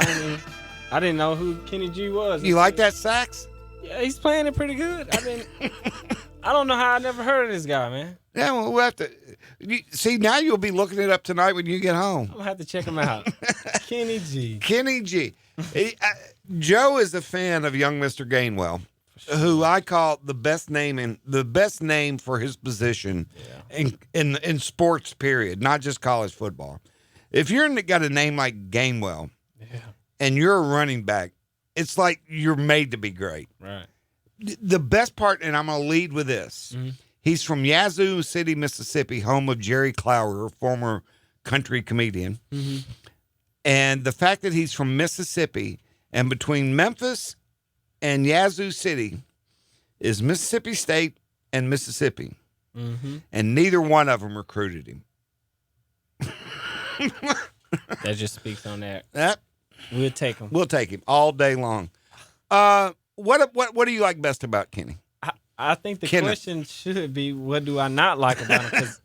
didn't know who Kenny G was. You like that sax? Yeah, he's playing it pretty good. I don't know how I never heard of this guy, man. Yeah, well, we'll have to see. Now you'll be looking it up tonight when you get home. I'm gonna have to check him out. Kenny G. Kenny G. Joe is a fan of young Mr. Gainwell, who I call the best name for his position in sports. Period, not just college football. If you're got a name like Gainwell, and you're a running back, it's like you're made to be great. Right. The best part, and I'm going to lead with this. Mm-hmm. He's from Yazoo City, Mississippi, home of Jerry Clower, former country comedian. Mm-hmm. And the fact that he's from Mississippi, and between Memphis and Yazoo City is Mississippi State and Mississippi. Mm-hmm. And neither one of them recruited him. That just speaks on that. We'll take him. We'll take him all day long. What do you like best about Kenny? I think the question should be, what do I not like about him? Because,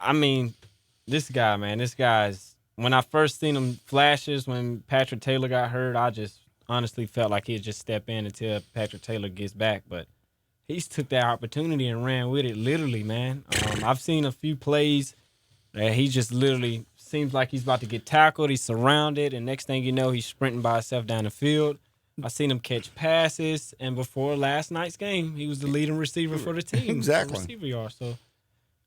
I mean, this guy, man, when I first seen him flashes when Patrick Taylor got hurt, I just honestly felt like he'd just step in until Patrick Taylor gets back. But he's took that opportunity and ran with it literally, man. I've seen a few plays that he just literally seems like he's about to get tackled. He's surrounded, and next thing you know, he's sprinting by himself down the field. I seen him catch passes, and before last night's game, he was the leading receiver for the team. Exactly. Receiver yard,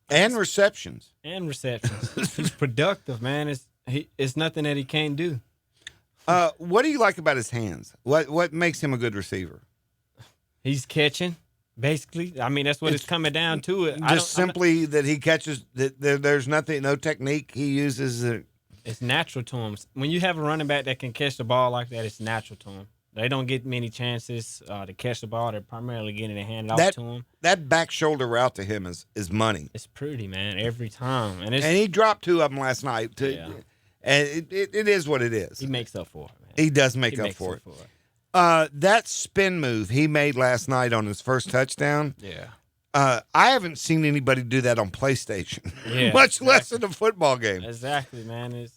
and receptions. And receptions. He's productive, man. It's nothing that he can't do. What do you like about his hands? What makes him a good receiver? He's catching, basically. I mean, that's what it's coming down to. It just simply that he catches. That there's nothing, no technique he uses. It's natural to him. When you have a running back that can catch the ball like that, it's natural to him. They don't get many chances to catch the ball. They're primarily getting it handed off to him. That back shoulder route to him is money. It's pretty, man, every time. And he dropped 2 of them last night. And it is what it is. He makes up for it, man. He does make up for it. That spin move he made last night on his first touchdown. Yeah. I haven't seen anybody do that on PlayStation, much less in a football game. Exactly, man. It's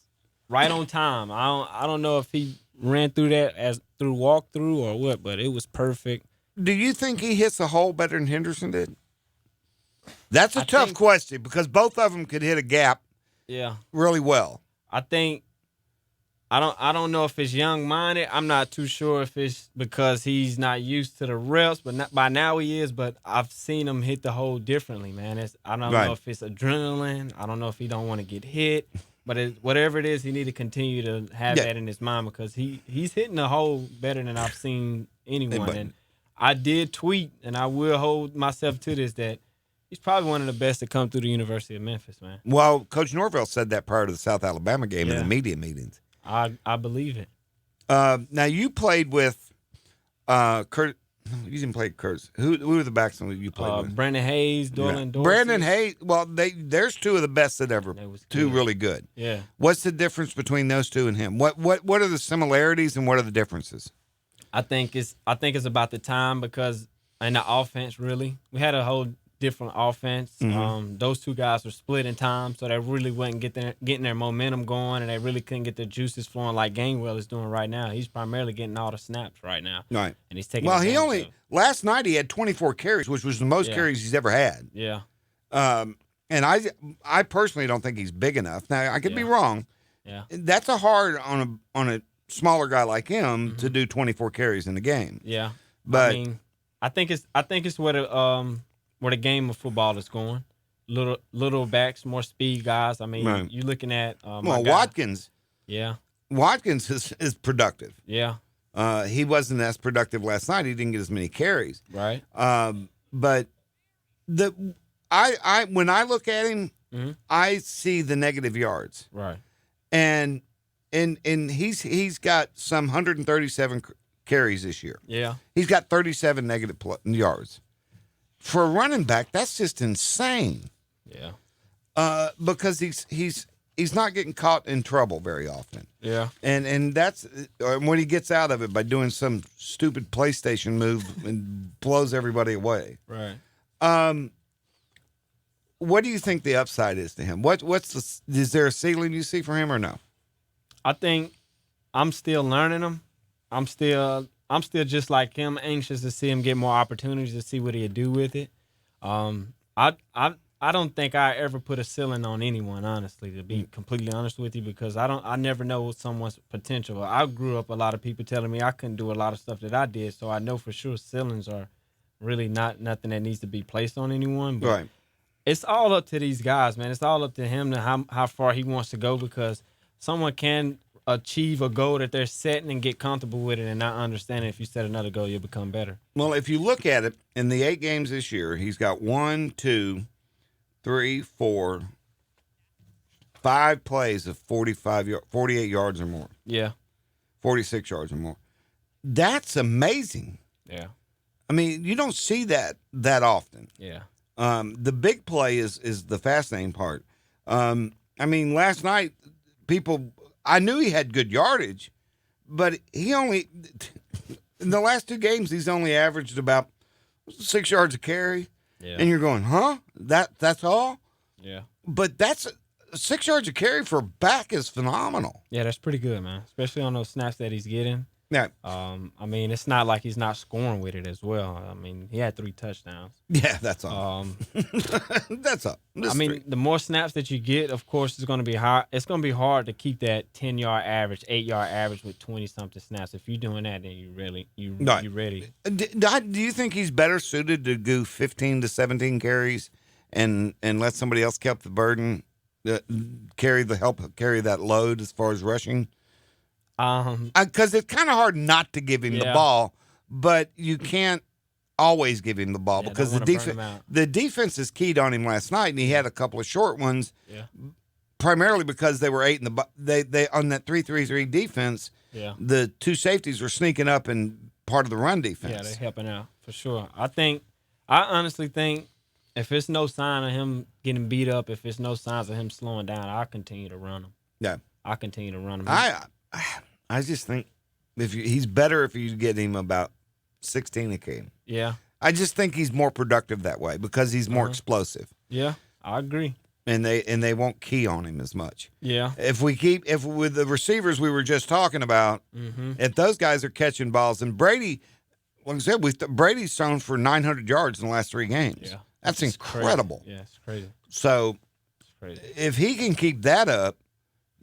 right on time. I don't know if he ran through that through walkthrough or what, but it was perfect. Do you think he hits a hole better than Henderson did? That's a tough question because both of them could hit a gap. Yeah. Really well. I don't know if it's young-minded. I'm not too sure if it's because he's not used to the reps, but by now he is. But I've seen him hit the hole differently, man. I don't know if it's adrenaline. I don't know if he don't want to get hit. But whatever it is, he need to continue to have that in his mind because he's hitting the hole better than I've seen anyone. And I did tweet, and I will hold myself to this, that he's probably one of the best to come through the University of Memphis, man. Well, Coach Norvell said that prior to the South Alabama game in the media meetings. I believe it. Now, you played with Kurt. You didn't play Kurt. Who were the backs that you played with? Brandon Hayes, Dolan Dorsey. Brandon Hayes. Well, there's 2 of the best that ever. Two really good. Yeah. What's the difference between those 2 and him? What are the similarities and what are the differences? I think it's about the time because in the offense, really, we had a whole different offense. Mm-hmm. Those 2 guys were split in time, so they really wasn't getting their momentum going, and they really couldn't get their juices flowing like Gainwell is doing right now. He's primarily getting all the snaps right now. Right. And he's taking. Well, last night he had 24 carries, which was the most carries he's ever had. Yeah. And I personally don't think he's big enough. Now I could be wrong. Yeah. That's a hard on a smaller guy like him to do 24 carries in a game. Yeah. But I mean, I think it's where the game of football is going. Little backs, more speed guys. I mean, you're looking at Watkins. Yeah. Watkins is productive. Yeah. He wasn't as productive last night. He didn't get as many carries. Right. But when I look at him, I see the negative yards. Right. And he's got some 137 carries this year. Yeah. He's got 37 negative yards. For a running back, that's just insane. Yeah. Because he's not getting caught in trouble very often. Yeah. And that's when he gets out of it by doing some stupid PlayStation move and blows everybody away. Right. What do you think the upside is to him? Is there a ceiling you see for him or no? I think I'm still learning him. I'm still just like him, anxious to see him get more opportunities to see what he'll do with it. I don't think I ever put a ceiling on anyone, honestly, to be completely honest with you, because I never know someone's potential. I grew up a lot of people telling me I couldn't do a lot of stuff that I did, so I know for sure ceilings are really not nothing that needs to be placed on anyone. But right. It's all up to these guys, man. It's all up to him and how far he wants to go, because someone can achieve a goal that they're setting and get comfortable with it and not understanding if you set another goal, you'll become better. Well, if you look at it, in the 8 games this year, he's got 1, 2, 3, 4, 5 plays of 48 yards or more. Yeah. 46 yards or more. That's amazing. Yeah. I mean, you don't see that often. Yeah. The big play is the fascinating part. I mean, last night, I knew he had good yardage, but he only, in the last 2 games, he's only averaged about 6 yards a carry. Yeah. And you're going, huh? That's all? Yeah. But that's 6 yards a carry for a back is phenomenal. Yeah, that's pretty good, man, especially on those snaps that he's getting. Yeah. I mean, it's not like he's not scoring with it as well. I mean, he had 3 touchdowns. Yeah, that's all. That's all. I mean, the more snaps that you get, of course, it's going to be hard. It's going to be hard to keep that 10-yard average, 8-yard average with 20-something snaps. If you're doing that, then you're ready. Do you think he's better suited to do 15 to 17 carries and let somebody else keep the burden, carry that load as far as rushing? Because it's kind of hard not to give him the ball, but you can't always give him the ball because the defense is keyed on him last night, and he had a couple of short ones, primarily because they were they on that 3-3-3 defense. Yeah, the 2 safeties were sneaking up and part of the run defense. Yeah, they're helping out for sure. I honestly think if it's no sign of him getting beat up, if it's no signs of him slowing down, I'll continue to run him. Yeah, I'll continue to run him. I just think he's better if you get him about 16 a game. Yeah. I just think he's more productive that way because he's more explosive. Yeah, I agree. And they won't key on him as much. Yeah. If with the receivers we were just talking about, if those guys are catching balls, and Brady, like I said, Brady's thrown for 900 yards in the last 3 games. Yeah. That's incredible. Crazy. Yeah, it's crazy. So if he can keep that up,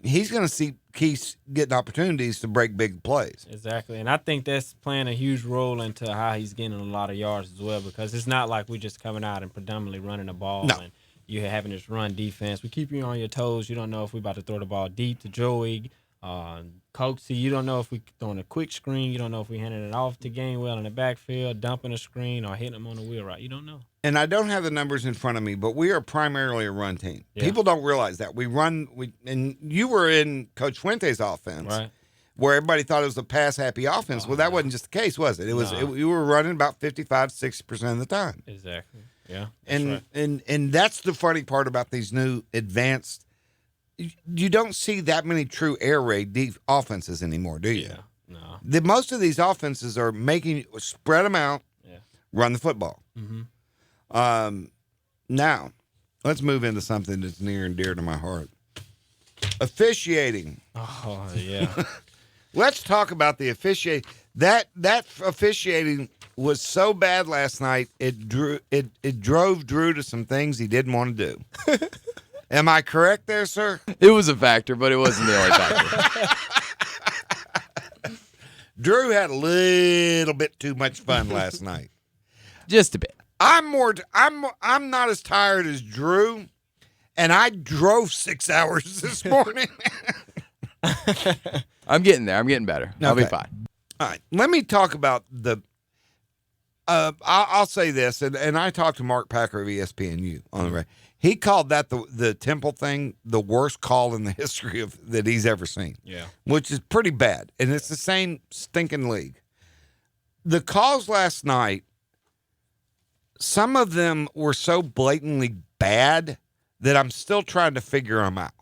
he's going to keep getting opportunities to break big plays. Exactly. And I think that's playing a huge role into how he's getting a lot of yards as well, because it's not like we're just coming out and predominantly running the ball and you're having this run defense. We keep you on your toes. You don't know if we're about to throw the ball deep to Joey, Coxie. You don't know if we're throwing a quick screen. You don't know if we're handing it off to Gainwell in the backfield, dumping a screen, or hitting him on the wheel route. You don't know. And I don't have the numbers in front of me, but we are primarily a run team. Yeah. People don't realize that. And you were in Coach Fuente's offense, right, where everybody thought it was a pass-happy offense. Well, that wasn't just the case, was it? You were running about 55 to 60% of the time. Exactly. Yeah. And that's the funny part about these new advanced. You don't see that many true air raid offenses anymore, do you? Yeah. No. Most of these offenses are spread them out, run the football. Mm-hmm. Now, let's move into something that's near and dear to my heart. Officiating. Oh, yeah. Let's talk about the officiating. That officiating was so bad last night, it drove Drew to some things he didn't want to do. Am I correct there, sir? It was a factor, but it wasn't the only factor. Drew had a little bit too much fun last night. Just a bit. I'm not as tired as Drew, and I drove 6 hours this morning. I'm getting there. I'm getting better. I'll be fine. All right. Let me talk about I'll say this, and I talked to Mark Packer of ESPNU on the radio. He called that the Temple thing the worst call in the history that he's ever seen. Yeah. Which is pretty bad, and it's the same stinking league. The calls last night, some of them were so blatantly bad that I'm still trying to figure them out.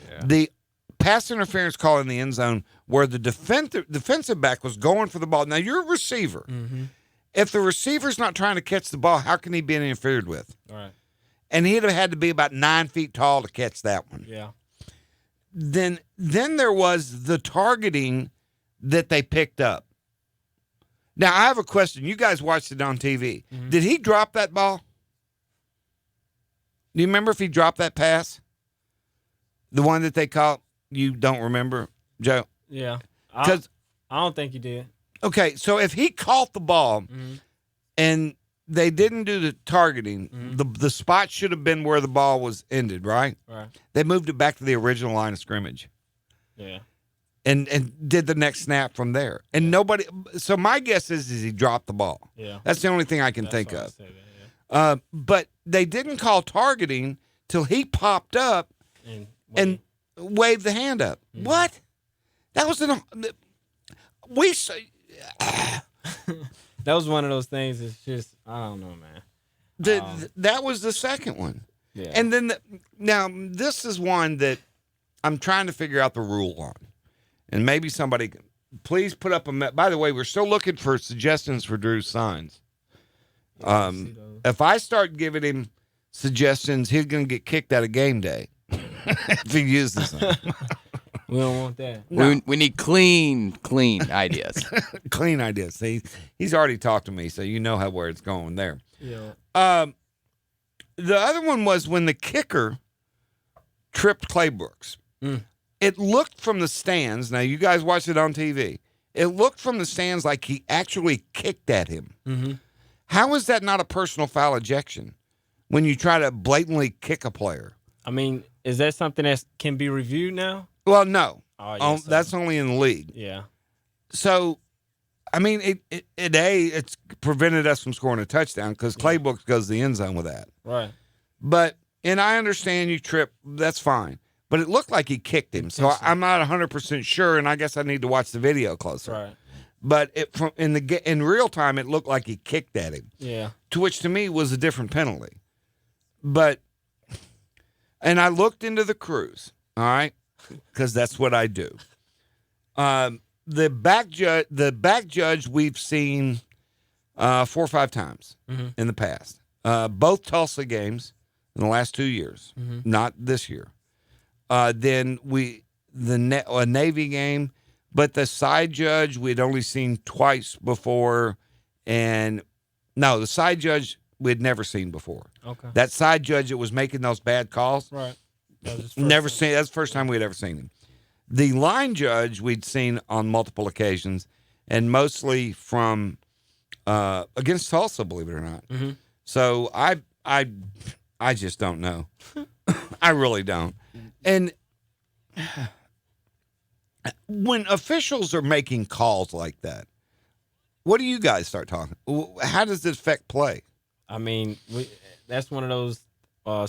Yeah. The pass interference call in the end zone where the defensive back was going for the ball. Now, you're a receiver. Mm-hmm. If the receiver's not trying to catch the ball, how can he be interfered with? All right. And he'd have had to be about 9 feet tall to catch that one. Yeah. Then there was the targeting that they picked up. Now, I have a question. You guys watched it on TV. Mm-hmm. Did he drop that ball? Do you remember if he dropped that pass? The one that they caught? You don't remember, Joe? Yeah. I don't think he did. Okay, so if he caught the ball and they didn't do the targeting, the spot should have been where the ball was ended, right? Right. They moved it back to the original line of scrimmage. Yeah. And did the next snap from there. And nobody – so my guess is he dropped the ball. Yeah. That's the only thing I can think of. But they didn't call targeting till he popped up and waved the hand up. Mm-hmm. What? That was that was one of those things. It's just, I don't know, man. That was the second one. Yeah. And then now this is one that I'm trying to figure out the rule on. And maybe somebody can please put up by the way, we're still looking for suggestions for Drew's signs. If I start giving him suggestions, he's going to get kicked out of game day if he uses them. We don't want that. We need clean ideas. Clean ideas. See, he's already talked to me, so you know where it's going there. Yeah. The other one was when the kicker tripped Clay Brooks. It looked from the stands. Now, you guys watched it on TV. It looked from the stands like he actually kicked at him. Mm-hmm. How is that not a personal foul ejection when you try to blatantly kick a player? I mean, is that something that can be reviewed now? Well, no. Oh, yes, That's only in the league. Yeah. So, I mean, it's prevented us from scoring a touchdown because Clay Brooks goes to the end zone with that. Right. But, and I understand you trip, that's fine. But it looked like he kicked him. So I'm not 100% sure, and I guess I need to watch the video closer. Right. But in real time, it looked like he kicked at him. Yeah. To which, to me, was a different penalty. But, and I looked into the crews, all right, because that's what I do. The back judge we've seen 4 or 5 times in the past. Both Tulsa games in the last 2 years, not this year. Then a Navy game, but the side judge we'd only seen twice before, and no, the side judge we'd never seen before. Okay. That side judge that was making those bad calls, Right. never seen. That's the first time we'd ever seen him. The line judge we'd seen on multiple occasions, and mostly from against Tulsa, believe it or not. Mm-hmm. So I just don't know. I really don't. And when officials are making calls like that, what do you guys start talking? How does this affect play? I mean, that's one of those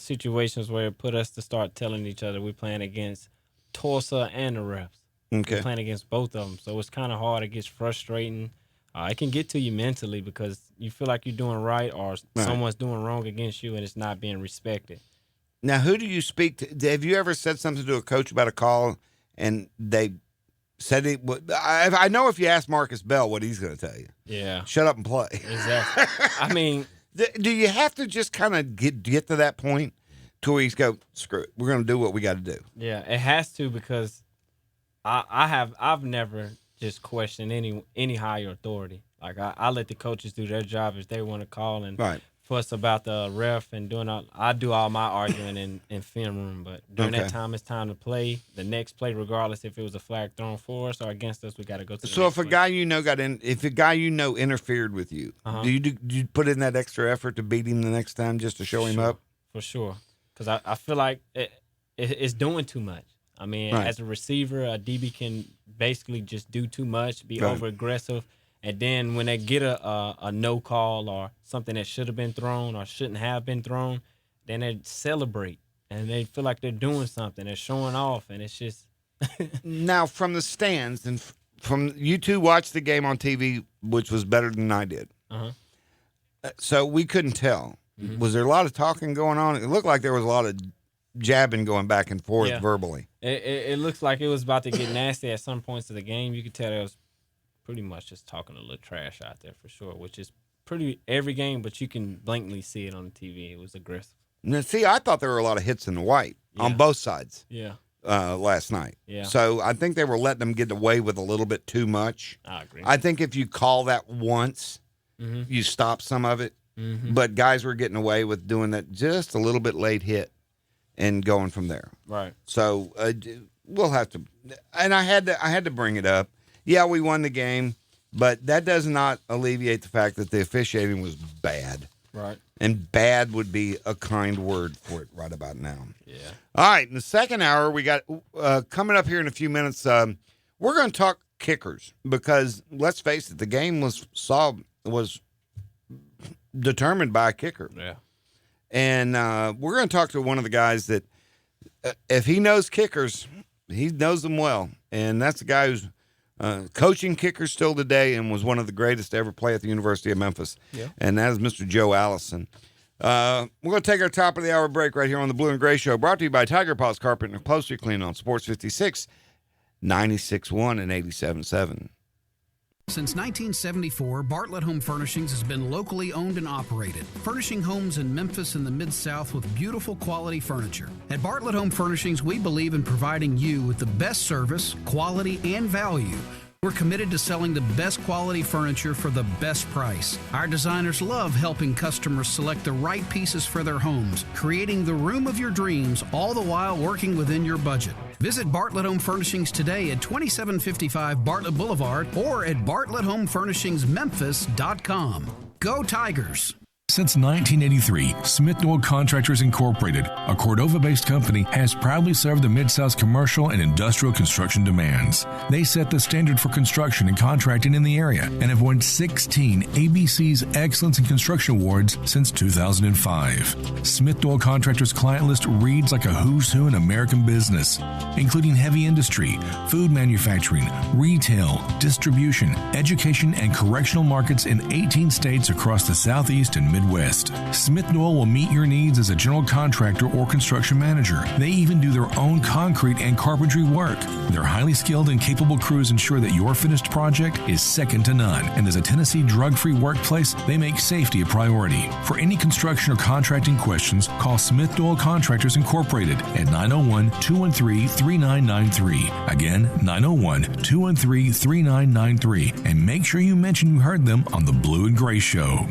situations where it put us to start telling each other we're playing against Tulsa and the refs. Okay. We're playing against both of them. So it's kind of hard. It gets frustrating. It can get to you mentally because you feel like you're doing right or someone's doing wrong against you and it's not being respected. Now, who do you speak to? Have you ever said something to a coach about a call and they said it? I know if you ask Marcus Bell what he's going to tell you. Yeah. Shut up and play. Exactly. I mean, do you have to just kind of get to that point to where you go, screw it, we're going to do what we got to do? Yeah, it has to because I've never just questioned any higher authority. Like I let the coaches do their job if they want to call and fuss about the ref and I do all my arguing in film room. But during that time, it's time to play. The next play, regardless if it was a flag thrown for us or against us, we got to go to the So next if a play. guy if a guy interfered with you, do you put in that extra effort to beat him the next time just to show him up? For sure. Because I feel like it's doing too much. I mean, as a receiver, a DB can basically just do too much, be over aggressive. And then when they get a no call or something that should have been thrown or shouldn't have been thrown, then they celebrate and they feel like they're doing something. They're showing off, and it's just Now, from the stands and from you two watched the game on TV, which was better than I did. So we couldn't tell. Was there a lot of talking going on? It looked like there was a lot of jabbing going back and forth verbally. It looks like it was about to get nasty at some points of the game. You could tell it was pretty much just talking a little trash out there for sure, which is pretty every game, but you can blatantly see it on the TV. It was aggressive. Now, see, I thought there were a lot of hits in the white on both sides last night. Yeah. So I think they were letting them get away with a little bit too much. I agree. I think if you call that once, you stop some of it. But guys were getting away with doing that just a little bit late hit and going from there. Right. So we'll have to, and I had to bring it up. Yeah, we won the game, but that does not alleviate the fact that the officiating was bad. Right. And bad would be a kind word for it right about now. Yeah. All right, in the second hour, we got coming up here in a few minutes, we're going to talk kickers because, let's face it, the game was determined by a kicker. Yeah. And we're going to talk to one of the guys that, if he knows kickers, he knows them well. And that's the guy who's coaching kickers still today and was one of the greatest to ever play at the University of Memphis. Yeah. And that is Mr. Joe Allison. We're going to take our top of the hour break right here on the Blue and Gray Show, brought to you by Tiger Paws Carpet and Upholstery Clean on Sports 56, 96.1 and 87.7. Since 1974, Bartlett Home Furnishings has been locally owned and operated, furnishing homes in Memphis and the Mid-South with beautiful quality furniture. At Bartlett Home Furnishings, we believe in providing you with the best service, quality, and value. We're committed to selling the best quality furniture for the best price. Our designers love helping customers select the right pieces for their homes, creating the room of your dreams, all the while working within your budget. Visit Bartlett Home Furnishings today at 2755 Bartlett Boulevard or at bartletthomefurnishings.memphis.com. Go Tigers! Since 1983, Smith Noel Contractors Incorporated, a Cordova-based company, has proudly served the Mid-South's commercial and industrial construction demands. They set the standard for construction and contracting in the area and have won 16 ABC's Excellence in Construction Awards since 2005. Smith Noel Contractors' client list reads like a who's who in American business, including heavy industry, food manufacturing, retail, distribution, education, and correctional markets in 18 states across the Southeast and Midwest. Smith Noel will meet your needs as a general contractor or construction manager. They even do their own concrete and carpentry work. Their highly skilled and capable crews ensure that your finished project is second to none. And as a Tennessee drug-free workplace, they make safety a priority. For any construction or contracting questions, call Smith Noel Contractors Incorporated at 901-213-3993. Again, 901-213-3993. And make sure you mention you heard them on the Blue and Gray Show.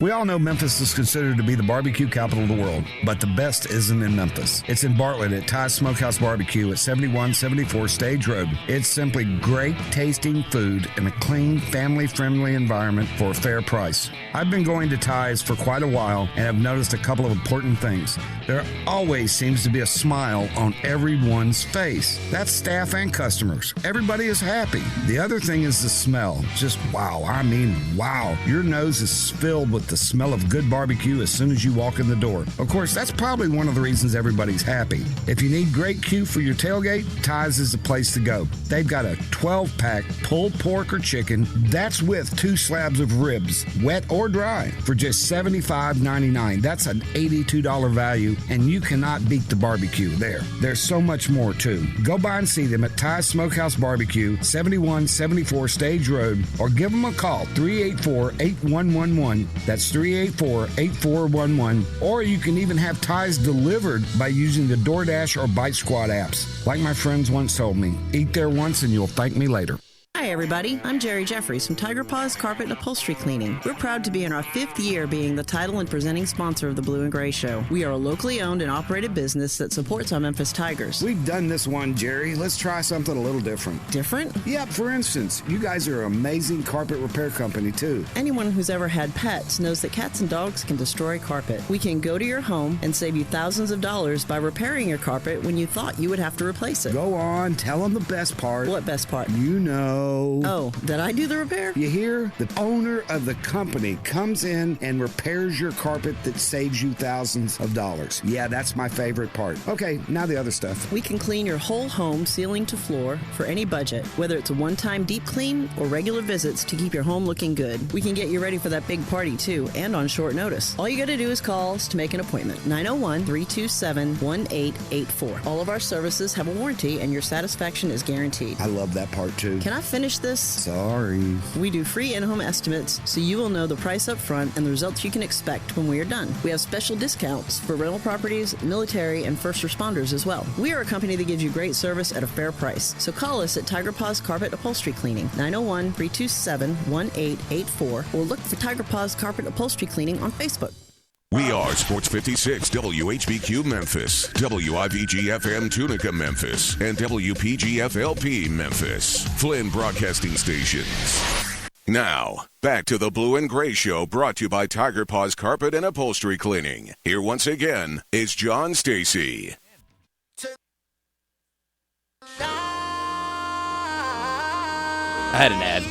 We all know Memphis is considered to be the barbecue capital of the world, but the best isn't in Memphis. It's in Bartlett at Ty's Smokehouse Barbecue at 7174 Stage Road. It's simply great tasting food in a clean, family-friendly environment for a fair price. I've been going to Ty's for quite a while and have noticed a couple of important things. There always seems to be a smile on everyone's face. That's staff and customers. Everybody is happy. The other thing is the smell. Just wow. I mean, wow. Your nose is filled with the smell of good barbecue as soon as you walk in the door. Of course, that's probably one of the reasons everybody's happy. If you need great Q for your tailgate, Ty's is the place to go. They've got a 12-pack pulled pork or chicken. That's with 2 slabs of ribs, wet or dry, for just $75.99. That's an $82 value, and you cannot beat the barbecue there. There's so much more, too. Go by and see them at Ty's Smokehouse Barbecue, 7174 Stage Road, or give them a call, 384-8111. That's 384-8411, or you can even have Ty's delivered by using the DoorDash or Bite Squad apps. Like my friends once told me, eat there once and you'll thank me later. Hi, everybody. I'm Jerry Jeffries from Tiger Paws Carpet and Upholstery Cleaning. We're proud to be in our 5th year being the title and presenting sponsor of the Blue and Gray Show. We are a locally owned and operated business that supports our Memphis Tigers. We've done this one, Jerry. Let's try something a little different. Different? Yeah, for instance, you guys are an amazing carpet repair company, too. Anyone who's ever had pets knows that cats and dogs can destroy carpet. We can go to your home and save you thousands of dollars by repairing your carpet when you thought you would have to replace it. Go on, tell them the best part. What best part? You know. Oh, did I do the repair? You hear? The owner of the company comes in and repairs your carpet that saves you thousands of dollars. Yeah, that's my favorite part. Okay, now the other stuff. We can clean your whole home, ceiling to floor, for any budget, whether it's a one-time deep clean or regular visits to keep your home looking good. We can get you ready for that big party, too, and on short notice. All you got to do is call us to make an appointment. 901-327-1884. All of our services have a warranty, and your satisfaction is guaranteed. I love that part, too. Can I finish this? Sorry. We do free in-home estimates, so you will know the price up front and the results you can expect when we are done. We have special discounts for rental properties, military, and first responders as well. We are a company that gives you great service at a fair price, so call us at Tiger Paws Carpet Upholstery Cleaning, 901-327-1884, or look for Tiger Paws Carpet Upholstery Cleaning on Facebook. We are Sports 56 WHBQ Memphis, WIVG-FM Tunica Memphis, and WPG-FLP Memphis, Flynn Broadcasting Stations. Now, back to the Blue and Gray Show, brought to you by Tiger Paws Carpet and Upholstery Cleaning. Here once again is John Stacy. I had an ad.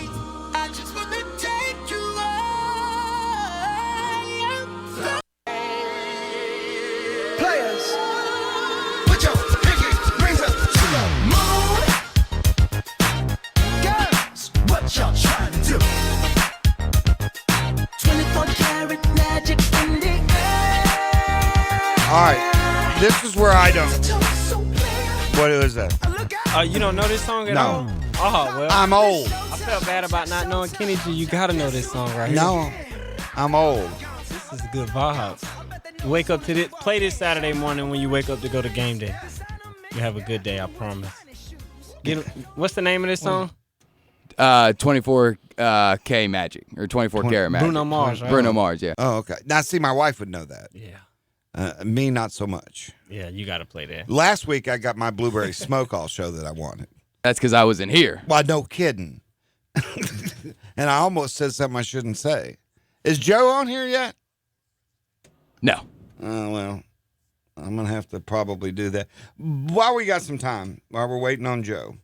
Y'all trying to do 24 karat magic in the air. All right, this is where I don't. What is that? You don't know this song at No. all? Oh, well. I'm old. I felt bad about not knowing Kenny G. You gotta know this song right here. No, I'm old. This is a good vibe. Wake up to this. Play this Saturday morning when you wake up to go to game day. You have a good day, I promise. What's the name of this song? 24K Magic or 24 Karat Magic. Bruno Mars, right? Bruno Mars, yeah. Oh, okay. Now, see, my wife would know that. Yeah. Me, not so much. Yeah, you got to play that. Last week, I got my Blueberry Smoke All show that I wanted. That's because I was in here. Well, no kidding. And I almost said something I shouldn't say. Is Joe on here yet? No. Oh, well, I'm going to have to probably do that. While we got some time, while we're waiting on Joe,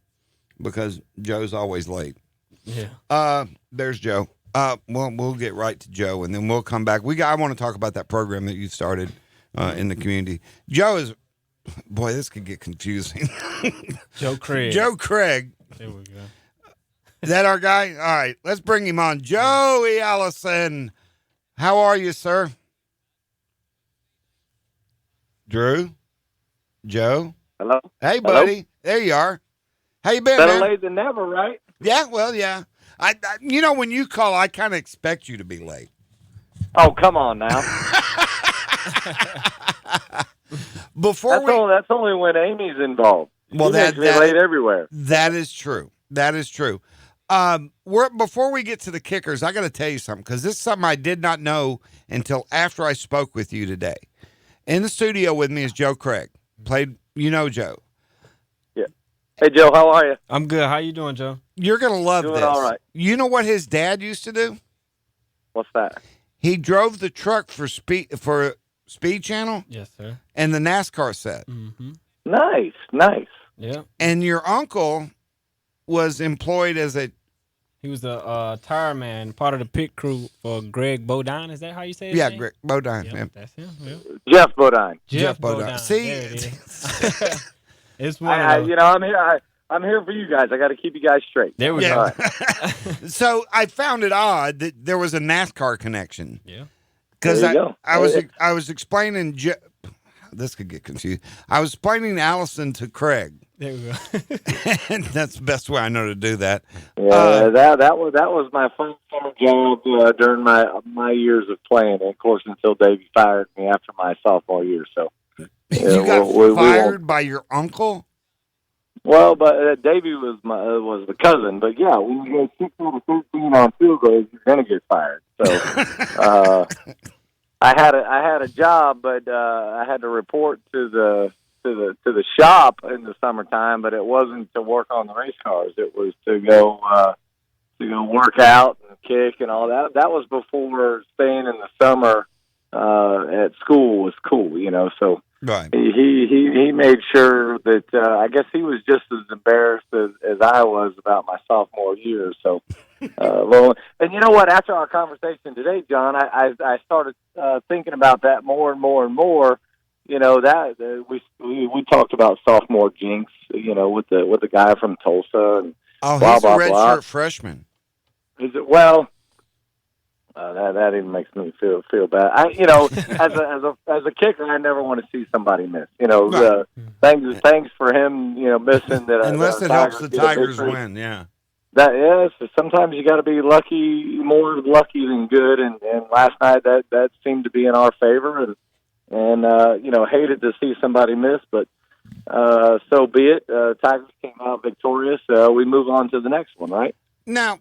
because Joe's always late. Yeah. There's Joe. Well, we'll get right to Joe, and then we'll come back. I want to talk about that program that you started in the community. Joe is, boy, this could get confusing. Joe Craig. Joe Craig. There we go. Is that our guy? All right, let's bring him on. Joey Allison. How are you, sir? Drew? Joe? Hello? Hey, buddy. Hello? There you are. How you been, Better man? late than never, right? Yeah, well, yeah. I when you call, I kind of expect you to be late. Oh, come on now. That's only when Amy's involved. Well, She makes me late everywhere. That is true. That is true. Before we get to the kickers, I got to tell you something, because this is something I did not know until after I spoke with you today. In the studio with me is Joe Craig. Played, Joe. Yeah. Hey, Joe, how are you? I'm good. How you doing, Joe? You're going to love Doing this. all right. You know what his dad used to do? What's that? He drove the truck for Speed Channel. Yes, sir. And the NASCAR set. Mm-hmm. Nice. Yeah. And your uncle was employed as He was a tire man, part of the pit crew for Greg Bodine. Is that how you say his name? Greg Bodine. Yep, Yeah. that's him. Yep. Jeff Bodine. Jeff Bodine. Bodine. See? There it is. It's one of those. I'm here. I'm here for you guys. I got to keep you guys straight. There we Yeah. go. All right. So I found it odd that there was a NASCAR connection. Yeah. Because There you go. I was explaining this could get confused. I was explaining Allison to Craig. There we go. And that's the best way I know to do that. Yeah, that was my first summer job during my years of playing, and of course until Davey fired me after my sophomore year. So You got fired by your uncle? Well, but Davey was the cousin. But yeah, when you go 6 out of 13 on field goals, you're gonna get fired. So I had a job, but I had to report to the shop in the summertime. But it wasn't to work on the race cars. It was to go work out and kick and all that. That was before staying in the summer at school was cool, So right. He made sure that I guess he was just as embarrassed as I was about my sophomore year. So, and you know what? After our conversation today, John, I started thinking about that more and more and more. That we talked about sophomore jinx, with the guy from Tulsa and Oh, blah, he's blah, a blah. redshirt freshman. Is it well? That even makes me feel bad. As a kicker, I never want to see somebody miss. Right. Thanks for him. Missing that. Unless it helps the get a Tigers victory. win, yeah. So sometimes you got to be more lucky than good. And last night that seemed to be in our favor. And hated to see somebody miss, but so be it. Tigers came out victorious. We move on to the next one, right? Now,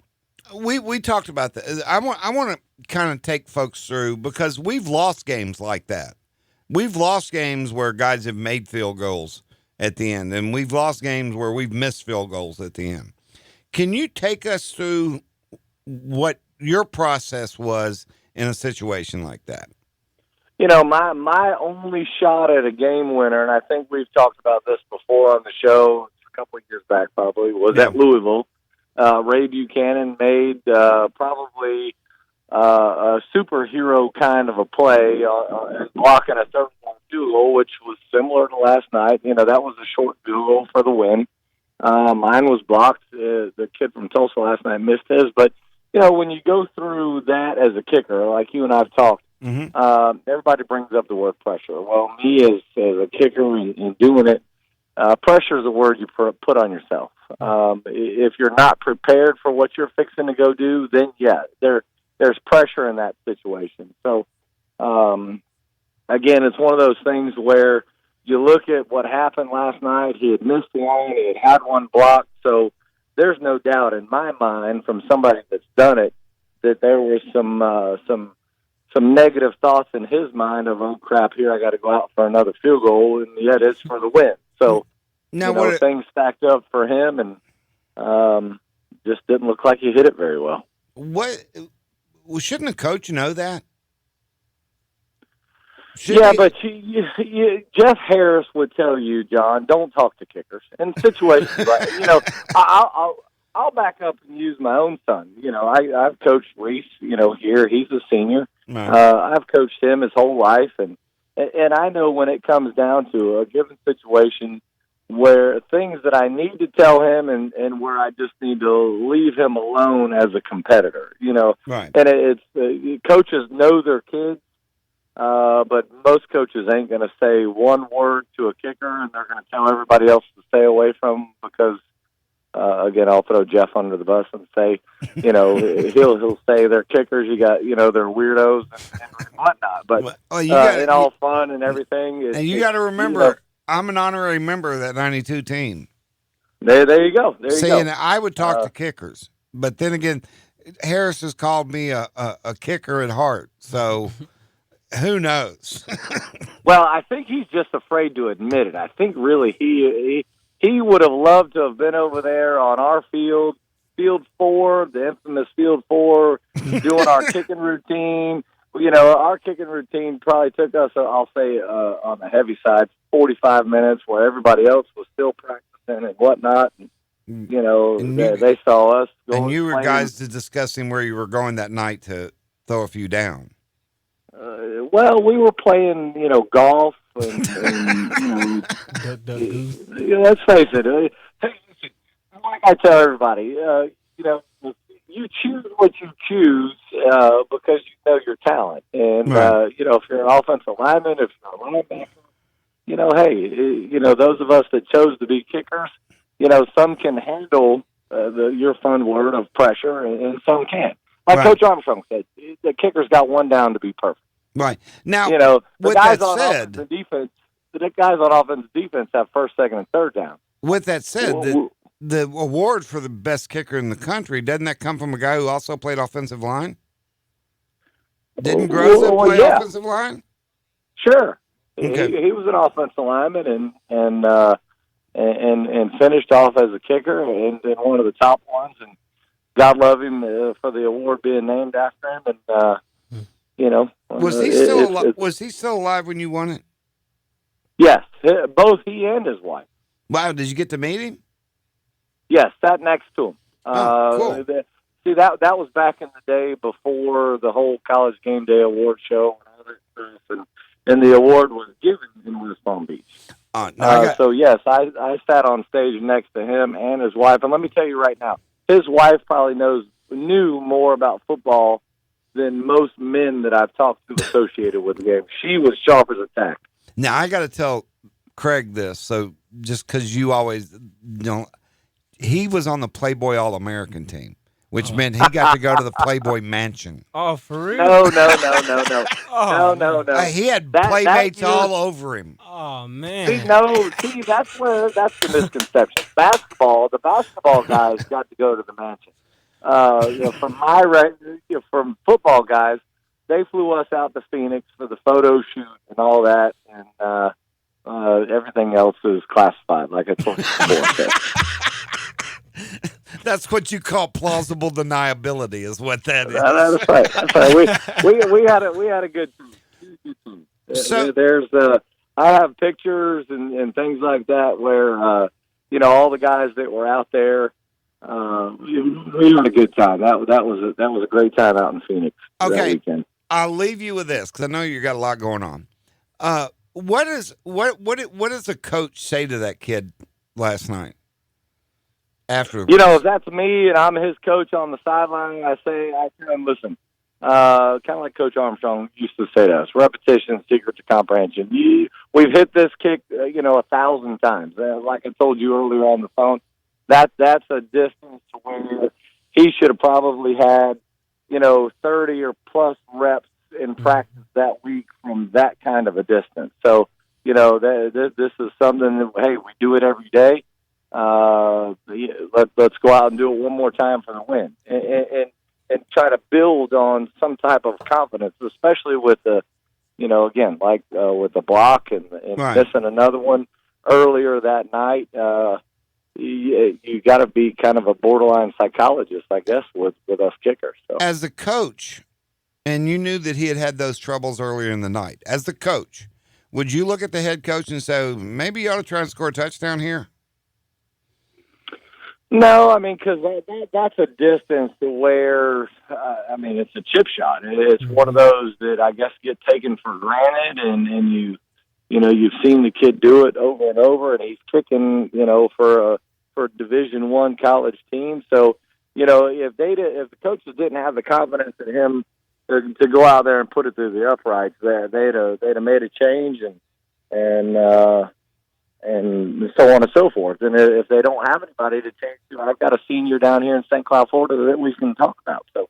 we talked about that. I want to kind of take folks through, because we've lost games like that. We've lost games where guys have made field goals at the end, and we've lost games where we've missed field goals at the end. Can you take us through what your process was in a situation like that? My only shot at a game winner, and I think we've talked about this before on the show a couple of years back probably, was at Louisville. Ray Buchanan made probably a superhero kind of a play blocking a third-down field goal, which was similar to last night. That was a short field goal for the win. Mine was blocked. The kid from Tulsa last night missed his. But, when you go through that as a kicker, like you and I have talked, everybody brings up the word pressure. Well, me as a kicker and doing it, pressure is a word you put on yourself. If you're not prepared for what you're fixing to go do, then there's pressure in that situation. So, again, it's one of those things where you look at what happened last night. He had missed one. He had one blocked. So there's no doubt in my mind from somebody that's done it that there was some negative thoughts in his mind of, oh, crap, here I got to go out for another field goal, and yet it's for the win. So now, things stacked up for him, and just didn't look like he hit it very well. Shouldn't a coach know that? But Jeff Harris would tell you, John, don't talk to kickers. In situations like, I'll back up and use my own son. I've coached Reese, here. He's a senior. I've coached him his whole life, and I know when it comes down to a given situation where things that I need to tell him and where I just need to leave him alone as a competitor, Right. And it's coaches know their kids, but most coaches ain't going to say one word to a kicker, and they're going to tell everybody else to stay away from him because, again, I'll throw Jeff under the bus and say, he'll say they're kickers. You got, they're weirdos and whatnot. But in all fun and everything, you got to remember, I'm an honorary member of that '92 team. There you go. There you go. And I would talk to kickers, but then again, Harris has called me a kicker at heart. So who knows? Well, I think he's just afraid to admit it. I think really he would have loved to have been over there on our field, Field 4, the infamous Field 4, doing our kicking routine. Our kicking routine probably took us, I'll say, on the heavy side, 45 minutes, where everybody else was still practicing and whatnot. And, they saw us. And you were guys discussing where you were going that night to throw a few down. Well, we were playing, golf, and let's face it. Like I tell everybody, you choose what you choose because you know your talent. And, right. If you're an offensive lineman, if you're a linebacker, hey, those of us that chose to be kickers, some can handle your fun word of pressure, and some can't. Like Coach Armstrong said, the kicker's got one down to be perfect. Right. Now, the guys on offense and defense, the guys on offense and defense have first, second, and third down. With that said, the award for the best kicker in the country, doesn't that come from a guy who also played offensive line? Didn't Groza play offensive line? Sure. Okay. He was an offensive lineman and finished off as a kicker and one of the top ones. And God love him for the award being named after him. And was he still alive? Was he still alive when you won it? Yes, both he and his wife. Wow! Did you get to meet him? Yes, sat next to him. Cool. See, that was back in the day before the whole College Game Day award show and all that stuff, and the award was given in West Palm Beach. So yes, I sat on stage next to him and his wife, and let me tell you right now, his wife probably knew more about football than most men that I've talked to associated with the game. She was sharp as a tack. Now, I got to tell Craig this, so just because you always he was on the Playboy All-American team, which meant he got to go to the Playboy Mansion. Oh, for real? No. No. He had playmates all over him. Oh, man. See, that's the misconception. The basketball guys got to go to the mansion. From football guys, they flew us out to Phoenix for the photo shoot and all that, and everything else is classified, like I told you before. That's what you call plausible deniability, is what that is. That's right. That's right. We had a good time. So there's I have pictures and things like that where all the guys that were out there. We had a good time. That was a great time out in Phoenix. Okay, that weekend. I'll leave you with this because I know you got a lot going on. What does the coach say to that kid last night? After if that's me and I'm his coach on the sideline, I tell him, listen, kind of like Coach Armstrong used to say to us, repetition, secret to comprehension. We've hit this kick, 1,000 times. Like I told you earlier on the phone, that's a distance to where he should have probably had, 30 or plus reps in practice that week from that kind of a distance. So, this is something that, hey, we do it every day. Let's go out and do it one more time for the win, and try to build on some type of confidence, especially with the, with the block and right. missing another one earlier that night. You got to be kind of a borderline psychologist, I guess, with us kickers. So. As a coach, and you knew that he had those troubles earlier in the night, as the coach, would you look at the head coach and say, maybe you ought to try and score a touchdown here? No, I mean, because that's a distance to where, it's a chip shot. It's one of those that I guess get taken for granted, and you've seen the kid do it over and over, and he's kicking, for a Division I college team. So, if the coaches didn't have the confidence in him to go out there and put it through the uprights, they'd have made a change and so on and so forth. And if they don't have anybody to change to, I've got a senior down here in St. Cloud, Florida that we can talk about. So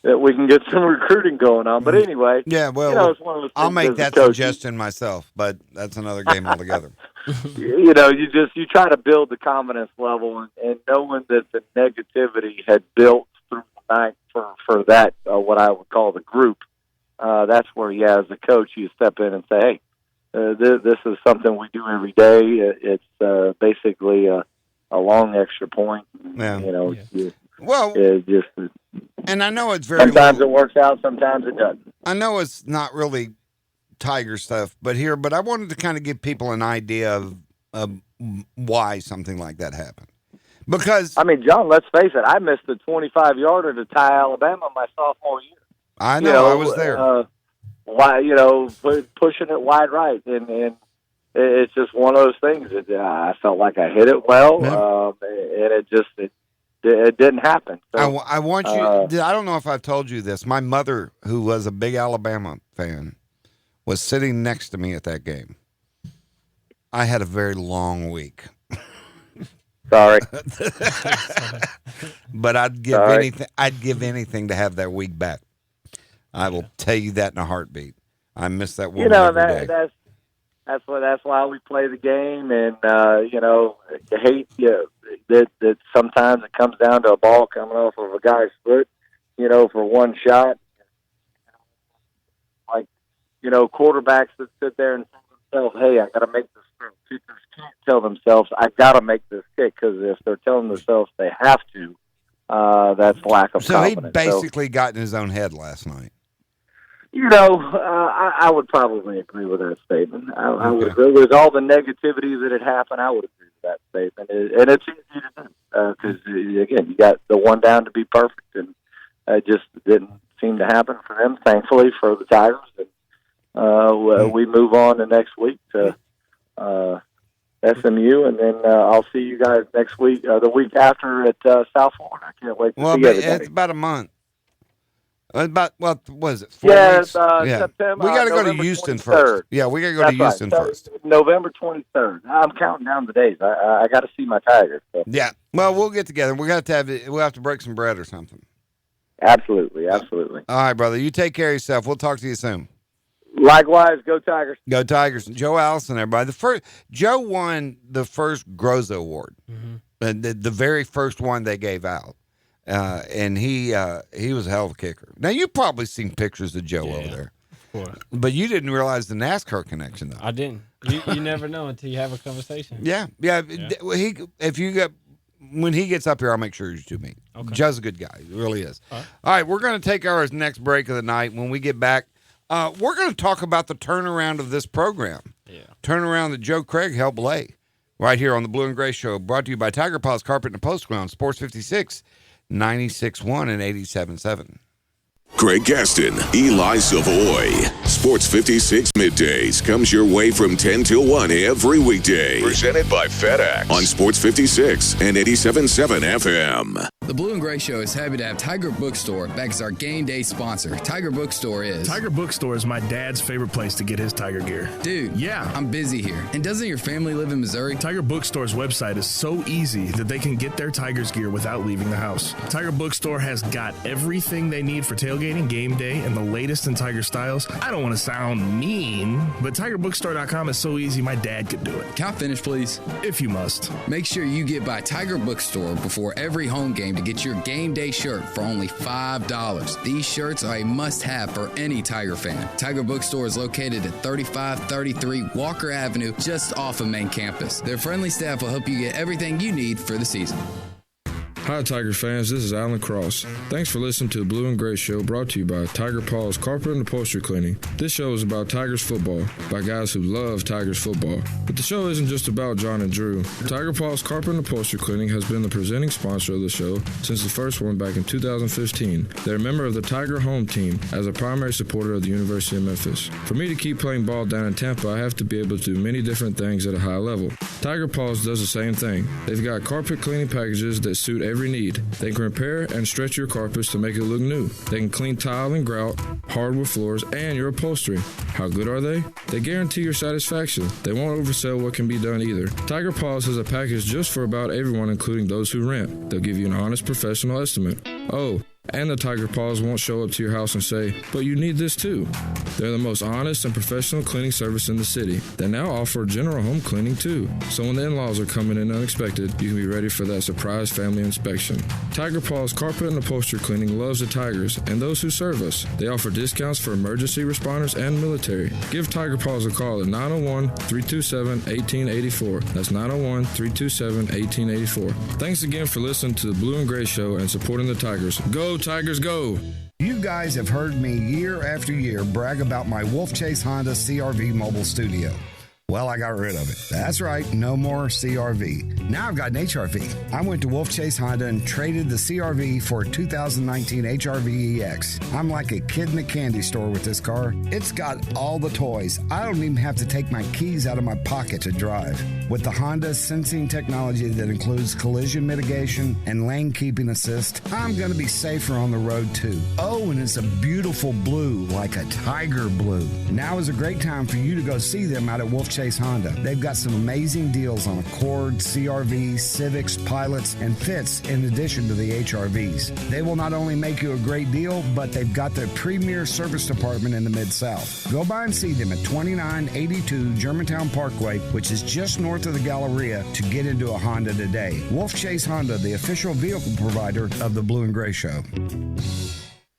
that we can get some recruiting going on. But anyway, yeah, well, it's one of those I'll things make as a that coach. suggestion myself, but that's another game altogether. You try to build the confidence level, and knowing that the negativity had built through the night for that, what I would call the group, that's where, as a coach, you step in and say, hey, this is something we do every day. It's basically a long extra point. Yeah. And I know it's very sometimes it works out, sometimes it doesn't. I know it's not really Tiger stuff, but I wanted to kind of give people an idea of why something like that happened. Because John, let's face it, I missed the 25-yarder to tie Alabama my sophomore year. I know, I was there. Pushing it wide right, and it's just one of those things that I felt like I hit it well, and it didn't happen. So, I want you. I don't know if I've told you this. My mother, who was a big Alabama fan, was sitting next to me at that game. I had a very long week. Sorry, but I'd give anything. I'd give anything to have that week back. I will tell you that in a heartbeat. I miss that woman every day. That's why we play the game, and you hate that sometimes it comes down to a ball coming off of a guy's foot, for one shot. Like, quarterbacks that sit there and tell themselves, "Hey, I got to make this throw." Kickers can't tell themselves, "I got to make this kick," because if they're telling themselves they have to, that's lack of confidence. So he basically got in his own head last night. I would probably agree with that statement. I would agree with all the negativity that had happened. I would agree with that statement, and it's easy to do because again, you got the one down to be perfect, and it just didn't seem to happen for them. Thankfully for the Tigers, and we move on to next week to SMU, and then I'll see you guys next week, the week after at South Florida. I can't wait to see everybody. It's about a month. About, what was it? 4 weeks? September. We got to go to Houston 23rd. first. Yeah, we got to go to Houston first. November 23rd. I'm counting down the days. I got to see my Tigers. So. Yeah. Well, we'll get together. We'll have to break some bread or something. Absolutely. All right, brother. You take care of yourself. We'll talk to you soon. Likewise. Go Tigers. Go Tigers. Joe Allison, everybody. Joe won the first Groza Award, the very first one they gave out. And he was a hell of a kicker. Now, you've probably seen pictures of Joe over there. Of course. But you didn't realize the NASCAR connection, though. I didn't. You never know until you have a conversation. Yeah. When he gets up here, I'll make sure you two meet. Okay. Joe's a good guy. He really is. All right, we're going to take our next break of the night. When we get back, we're going to talk about the turnaround of this program. Yeah. Turnaround that Joe Craig helped lay right here on the Blue and Gray Show, brought to you by Tiger Paws Carpet and Post Ground, Sports 56, 96.1 and 87.7. Craig Gaston, Eli Savoy. Sports 56 Middays comes your way from 10 till 1 every weekday. Presented by FedEx on Sports 56 and 87.7 FM. The Blue and Gray Show is happy to have Tiger Bookstore back as our game day sponsor. Tiger Bookstore is... Tiger Bookstore is my dad's favorite place to get his Tiger gear. Dude, yeah, I'm busy here. And doesn't your family live in Missouri? Tiger Bookstore's website is so easy that they can get their Tigers gear without leaving the house. Tiger Bookstore has got everything they need for tailgating, game day, and the latest in Tiger styles. I don't want to sound mean, but TigerBookstore.com is so easy my dad could do it. Can I finish, please? If you must. Make sure you get by Tiger Bookstore before every home game to get your game day shirt for only $5. These shirts are a must-have for any Tiger fan. Tiger Bookstore is located at 3533 Walker Avenue, just off of main campus. Their friendly staff will help you get everything you need for the season. Hi, Tiger fans. This is Alan Cross. Thanks for listening to the Blue and Gray Show, brought to you by Tiger Paws Carpet and Upholstery Cleaning. This show is about Tigers football by guys who love Tigers football. But the show isn't just about John and Drew. Tiger Paws Carpet and Upholstery Cleaning has been the presenting sponsor of the show since the first one back in 2015. They're a member of the Tiger home team as a primary supporter of the University of Memphis. For me to keep playing ball down in Tampa, I have to be able to do many different things at a high level. Tiger Paws does the same thing. They've got carpet cleaning packages that suit every need. They can repair and stretch your carpets to make it look new. They can clean tile and grout, hardwood floors, and your upholstery. How good are they? They guarantee your satisfaction. They won't oversell what can be done either. Tiger Paws has a package just for about everyone, including those who rent. They'll give you an honest professional estimate. Oh, and the Tiger Paws won't show up to your house and say, but you need this too. They're the most honest and professional cleaning service in the city. They now offer general home cleaning too. So when the in-laws are coming in unexpected, you can be ready for that surprise family inspection. Tiger Paws Carpet and Upholstery Cleaning loves the Tigers and those who serve us. They offer discounts for emergency responders and military. Give Tiger Paws a call at 901-327-1884. That's 901-327-1884. Thanks again for listening to the Blue and Gray Show and supporting the Tigers. Go Tigers, go! You guys have heard me year after year brag about my Wolf Chase Honda CRV mobile studio. Well, I got rid of it. That's right, no more CRV. Now I've got an HRV. I went to Wolf Chase Honda and traded the CRV for a 2019 HRV EX. I'm like a kid in a candy store with this car. It's got all the toys. I don't even have to take my keys out of my pocket to drive. With the Honda sensing technology that includes collision mitigation and lane keeping assist, I'm going to be safer on the road too. Oh, and it's a beautiful blue, like a tiger blue. Now is a great time for you to go see them out at Wolf Chase Honda. They've got some amazing deals on Accord, CRV, Civics, Pilots, and Fits in addition to the HRVs. They will not only make you a great deal, but they've got the premier service department in the Mid-South. Go by and see them at 2982 Germantown Parkway, which is just north of the Galleria, to get into a Honda today. Wolf Chase Honda, the official vehicle provider of the Blue and Gray Show.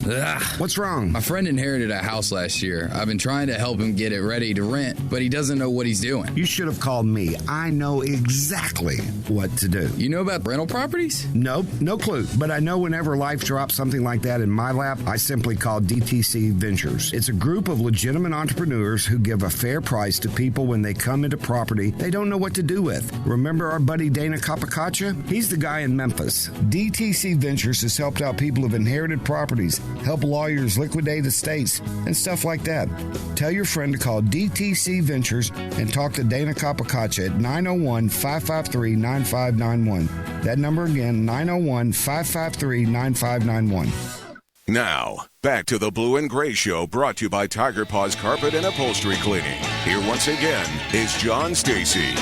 Ugh. What's wrong? My friend inherited a house last year. I've been trying to help him get it ready to rent, but he doesn't know what he's doing. You should have called me. I know exactly what to do. You know about rental properties? Nope, no clue. But I know whenever life drops something like that in my lap, I simply call DTC Ventures. It's a group of legitimate entrepreneurs who give a fair price to people when they come into property they don't know what to do with. Remember our buddy Dana Capacacha? He's the guy in Memphis. DTC Ventures has helped out people who've inherited properties, help lawyers liquidate estates, and stuff like that. Tell your friend to call DTC Ventures and talk to Dana Capacacha at 901-553-9591. That number again, 901-553-9591. Now, back to the Blue and Gray Show, brought to you by Tiger Paws Carpet and Upholstery Cleaning. Here once again is John Stacy.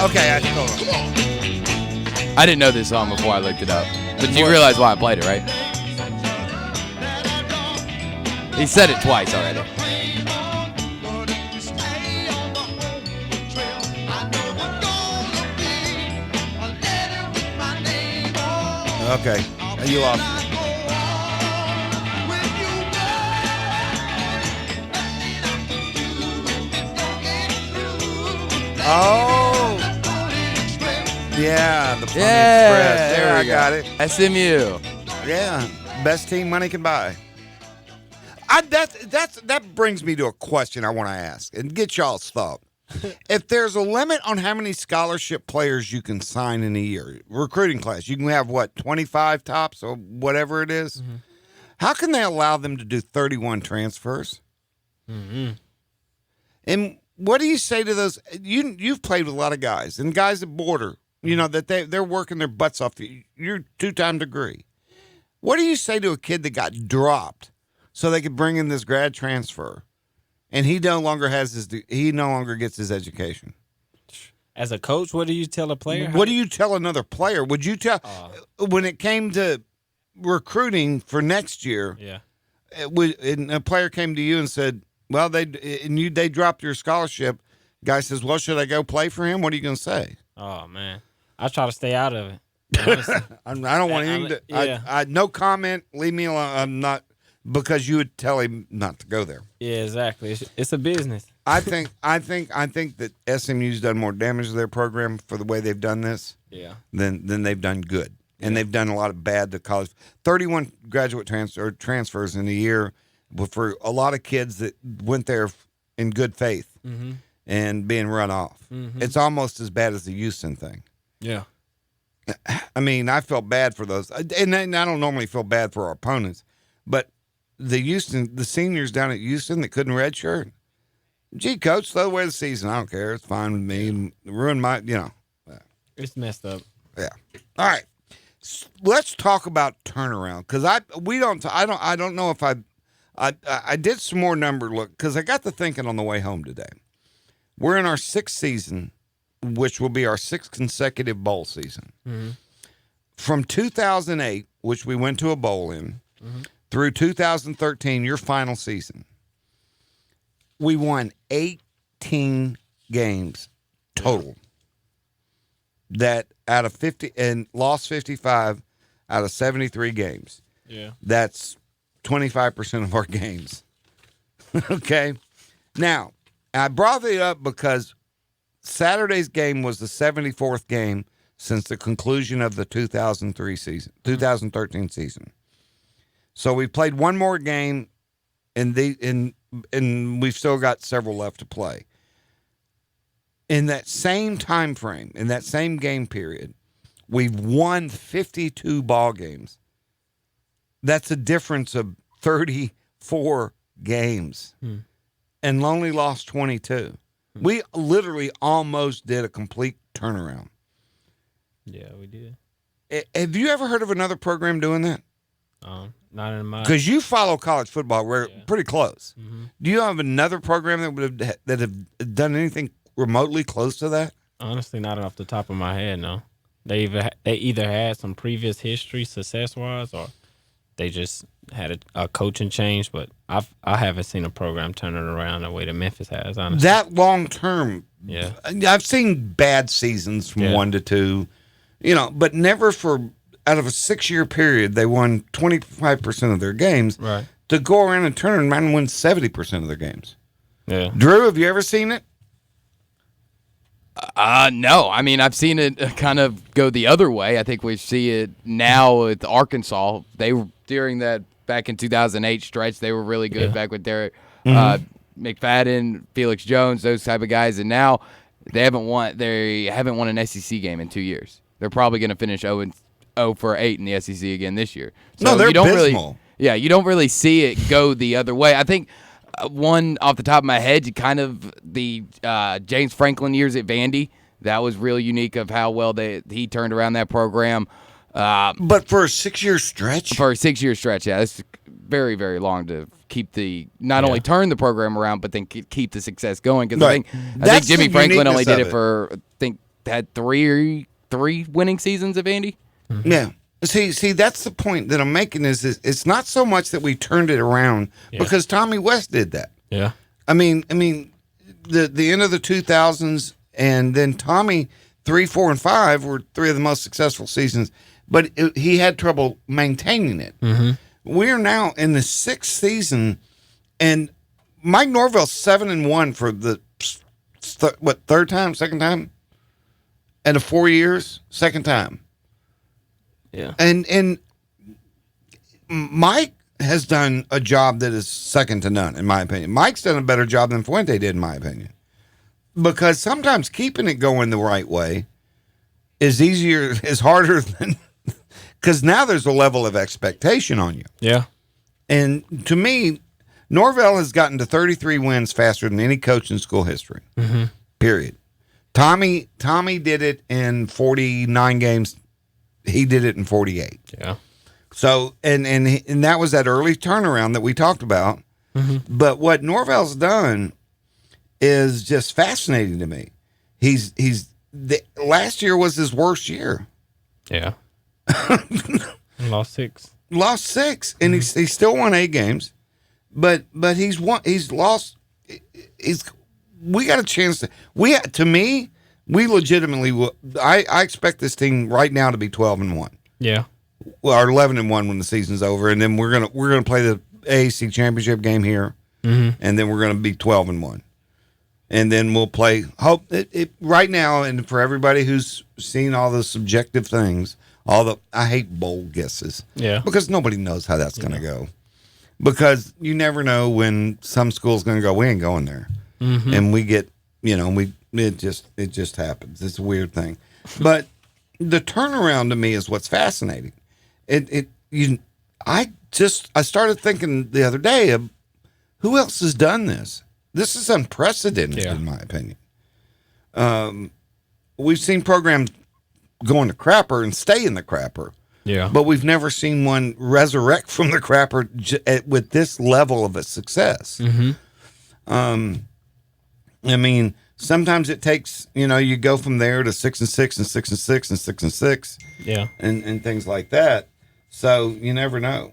Okay, I didn't know this song before I looked it up. But you realize why I played it, right? He said it twice already. Okay, you lost. Oh, yeah, the Pony Express. There we got it. SMU. Yeah, best team money can buy. That brings me to a question I want to ask and get y'all's thought. If there's a limit on how many scholarship players you can sign in a year, recruiting class, you can have, 25 tops or whatever it is? Mm-hmm. How can they allow them to do 31 transfers? Mm-hmm. And what do you say to those? You've played with a lot of guys, and guys at border, that they're working their butts off. You're 2-time degree. What do you say to a kid that got dropped so they could bring in this grad transfer, and he no longer gets his education? As a coach, what do you tell a player? What do you tell another player? Would you tell when it came to recruiting for next year? Yeah. And a player came to you and said, "Well, they dropped your scholarship." Guy says, "Well, should I go play for him?" What are you going to say? Oh man, I try to stay out of it. I don't want anything to. Yeah. I no comment. Leave me alone. I'm not, because you would tell him not to go there. Yeah, exactly. It's a business. I think that SMU's done more damage to their program for the way they've done this. Yeah. Than they've done good, and they've done a lot of bad to college. 31 graduate transfers in a year, for a lot of kids that went there in good faith and being run off. It's almost as bad as the Houston thing. Yeah. I mean, I felt bad for those, and I don't normally feel bad for our opponents, but the seniors down at Houston that couldn't redshirt. Gee, coach, throw away the season. I don't care. It's fine with me. Ruin my, It's messed up. Yeah. All right. Let's talk about turnaround, because I don't know if I did some more number look, because I got to thinking on the way home today. We're in our 6th season, which will be our 6th consecutive bowl season. Mm-hmm. From 2008, which we went to a bowl in, through 2013, your final season, we won 18 games total. That out of 50 and lost 55 out of 73 games. Yeah. That's 25% of our games. Okay. Now, I brought it up because Saturday's game was the 74th game since the conclusion of the 2013 season. So we played one more game, and we've still got several left to play. In that same time frame, in that same game period, we've won 52 ball games. That's a difference of 34 games, and only lost 22. We literally almost did a complete turnaround. Yeah, we did. Have you ever heard of another program doing that? Not in my. Because you follow college football, we're pretty close. Do you have another program that have done anything remotely close to that? Honestly, not off the top of my head. No, they either had some previous history success wise, or they just had a coaching change. But I haven't seen a program turn it around the way that Memphis has. Honestly, that long term. Yeah, I've seen bad seasons from 1 to 2, but never for out of a 6-year period they won 25% of their games. Right. To go around and turn around and win 70% of their games. Yeah. Drew, have you ever seen it? No. I mean, I've seen it kind of go the other way. I think we see it now with Arkansas. They were during that back in 2008 stretch. They were really good back with Derek McFadden, Felix Jones, those type of guys. And now they haven't won an SEC game in 2 years. They're probably going to finish 0 for 8 in the SEC again this year. So no, they're abysmal. You don't really see it go the other way. I think one off the top of my head, kind of the James Franklin years at Vandy. That was real unique of how well he turned around that program. But for a 6-year stretch? For a 6-year stretch, yeah. It's very, very long to keep not only turn the program around, but then keep the success going. Because I think Jimmy Franklin only did it for, had three winning seasons at Vandy. Mm-hmm. Yeah. See, that's the point that I'm making is it's not so much that we turned it around because Tommy West did that. Yeah. I mean, the end of the 2000s, and then Tommy 3, 4, and 5 were 3 of the most successful seasons, but he had trouble maintaining it. Mm-hmm. We're now in the 6th season, and Mike Norvell's 7-1 for the second time, and 4 years, second time. Yeah. And Mike has done a job that is second to none, in my opinion. Mike's done a better job than Fuente did, in my opinion. because sometimes keeping it going the right way is harder than, because now there's a level of expectation on you. Yeah. And to me, Norvell has gotten to 33 wins faster than any coach in school history. Mm-hmm. Period. Tommy did it in 49 games. He did it in 48. Yeah. So, and that was that early turnaround that we talked about. Mm-hmm. But what Norvell's done is just fascinating to me. Last year was his worst year. Yeah. Lost 6. Lost 6, and he still won 8 games. But he's lost. We got a chance to me. We legitimately I expect this team right now to be 12-1. Yeah. Well, or 11-1 when the season's over, and then we're gonna play the AAC championship game here, Mm-hmm. and then we're gonna be 12-1, and then we'll play. Hope it right now, and for everybody who's seen all the subjective things, I hate bold guesses, Yeah. because nobody knows how that's gonna go, because you never know when some school's gonna go, we ain't going there, Mm-hmm. and we get it just happens. It's a weird thing, but the turnaround to me is what's fascinating. I started thinking the other day of who else has done this. This is unprecedented, in my opinion. We've seen programs go into crapper and stay in the crapper. Yeah. But we've never seen one resurrect from the crapper with this level of a success. Mm-hmm. I mean, sometimes it takes, you go from there to 6-6 and 6-6 and 6-6. Yeah. And things like that. So you never know.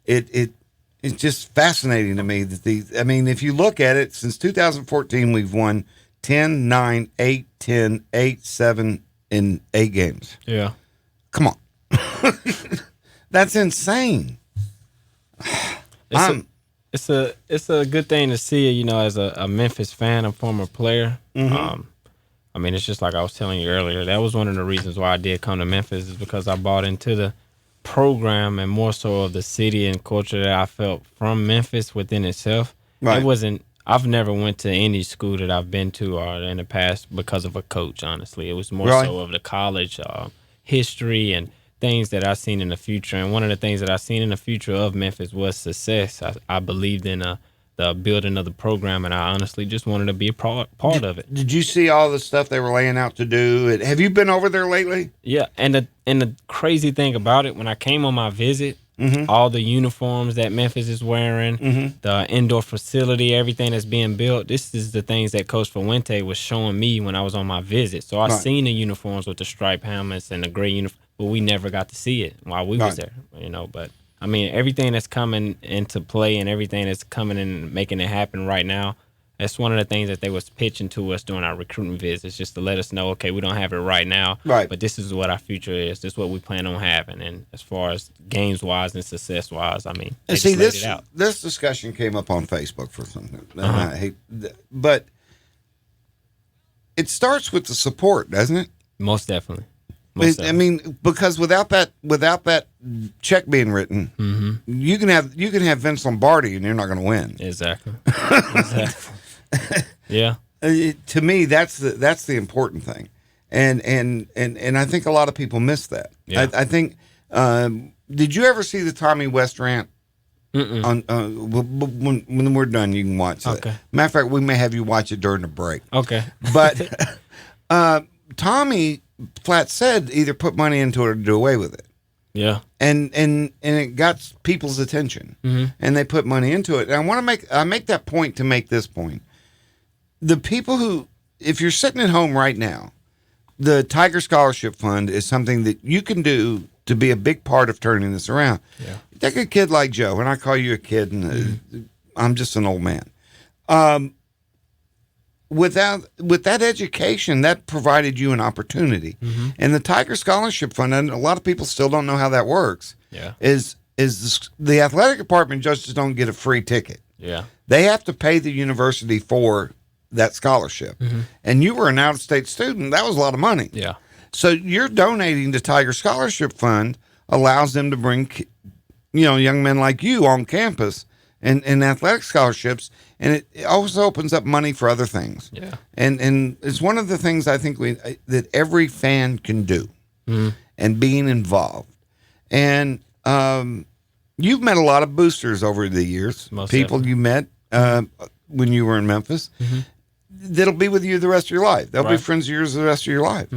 It's just fascinating to me that if you look at it, since 2014, we've won 10, 9, 8, 10, 8, 7 in 8 games. Yeah. Come on. That's insane. It's a good thing to see, as a Memphis fan, a former player. Mhm. It's just like I was telling you earlier. That was one of the reasons why I did come to Memphis, is because I bought into the program and more so of the city and culture that I felt from Memphis within itself. Right. I've never went to any school that I've been to or in the past because of a coach, honestly. It was more Right. so of the college history and things that I've seen in the future. And one of the things that I've seen in the future of Memphis was success. I believed in the building of the program, and I honestly just wanted to be a part of it. Did you see all the stuff they were laying out to do? Have you been over there lately? Yeah, and the crazy thing about it, when I came on my visit, Mhm. all the uniforms that Memphis is wearing, Mhm. the indoor facility, everything that's being built, this is the things that Coach Fuente was showing me when I was on my visit. So I Right. seen the uniforms with the striped helmets and the gray uniform, but we never got to see it while we was Right. there, But everything that's coming into play and everything that's coming and making it happen right now, that's one of the things that they was pitching to us during our recruiting visits, just to let us know, okay, we don't have it right now, Right. but this is what our future is. This is what we plan on having. And as far as games-wise and success-wise, they And just see, laid it out. this discussion came up on Facebook for something. And Uh-huh. I hate, but it starts with the support, doesn't it? Most definitely. Because without that check being written, Mhm. you can have Vince Lombardi and you're not going to win. Exactly. Exactly. Yeah. To me, that's the important thing, and I think a lot of people miss that. Yeah. I think. Did you ever see the Tommy West rant? Mm-mm. When we're done, you can watch it. Okay. Matter of fact, we may have you watch it during the break. Okay. But Tommy flat said either put money into it or do away with it. Yeah. And it got people's attention, Mhm. and they put money into it. And I want to make that point to make this point. The people who, if you're sitting at home right now, the Tiger Scholarship Fund is something that you can do to be a big part of turning this around. Yeah. Take a kid like Joe, and I call you a kid, and I'm just an old man. With that education, that provided you an opportunity. Mm-hmm. And the Tiger Scholarship Fund, and a lot of people still don't know how that works. Yeah. Is the athletic department just don't get a free ticket? Yeah. They have to pay the university for that scholarship. Mhm. And you were an out-of-state student. That was a lot of money. Yeah. So you're donating to Tiger Scholarship Fund allows them to bring, young men like you on campus and athletic scholarships, and it also opens up money for other things. Yeah. And it's one of the things I think that every fan can do, and being involved. And you've met a lot of boosters over the years. Most people definitely. you met when you were in Memphis. That'll be with you the rest of your life. They'll be Right. friends of yours the rest of your life.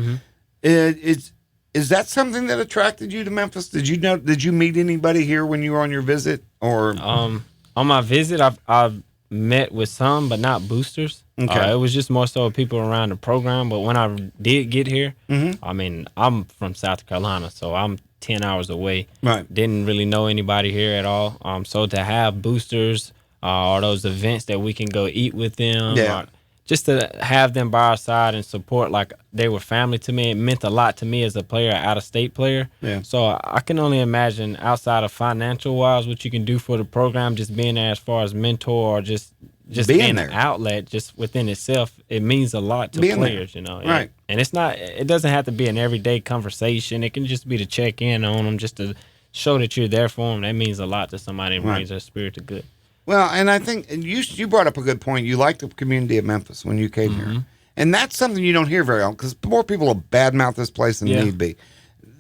Is that something that attracted you to Memphis? Did you meet anybody here when you were on your visit? Or on my visit, I've met with some, but not boosters. Okay. It was just more so people around the program. But when I did get here, I mean, I'm from South Carolina, so I'm 10 hours away. Right. Didn't really know anybody here at all. So to have boosters or those events that we can go eat with them, Yeah. or just to have them by our side and support like they were family to me, it meant a lot to me as a player, out-of-state player. Yeah. So I can only imagine outside of financial-wise what you can do for the program, just being there as far as mentor or just Being being there. an outlet just within itself, it means a lot to Being there. players, you know. Right. And it doesn't have to be an everyday conversation. It can just be to check in on them, just to show that you're there for them. That means a lot to somebody and Right. brings their spirit to good. Well, and I think and you brought up a good point. You like the community of Memphis when you came here. And that's something you don't hear very often because more people will badmouth this place than Yeah. need be.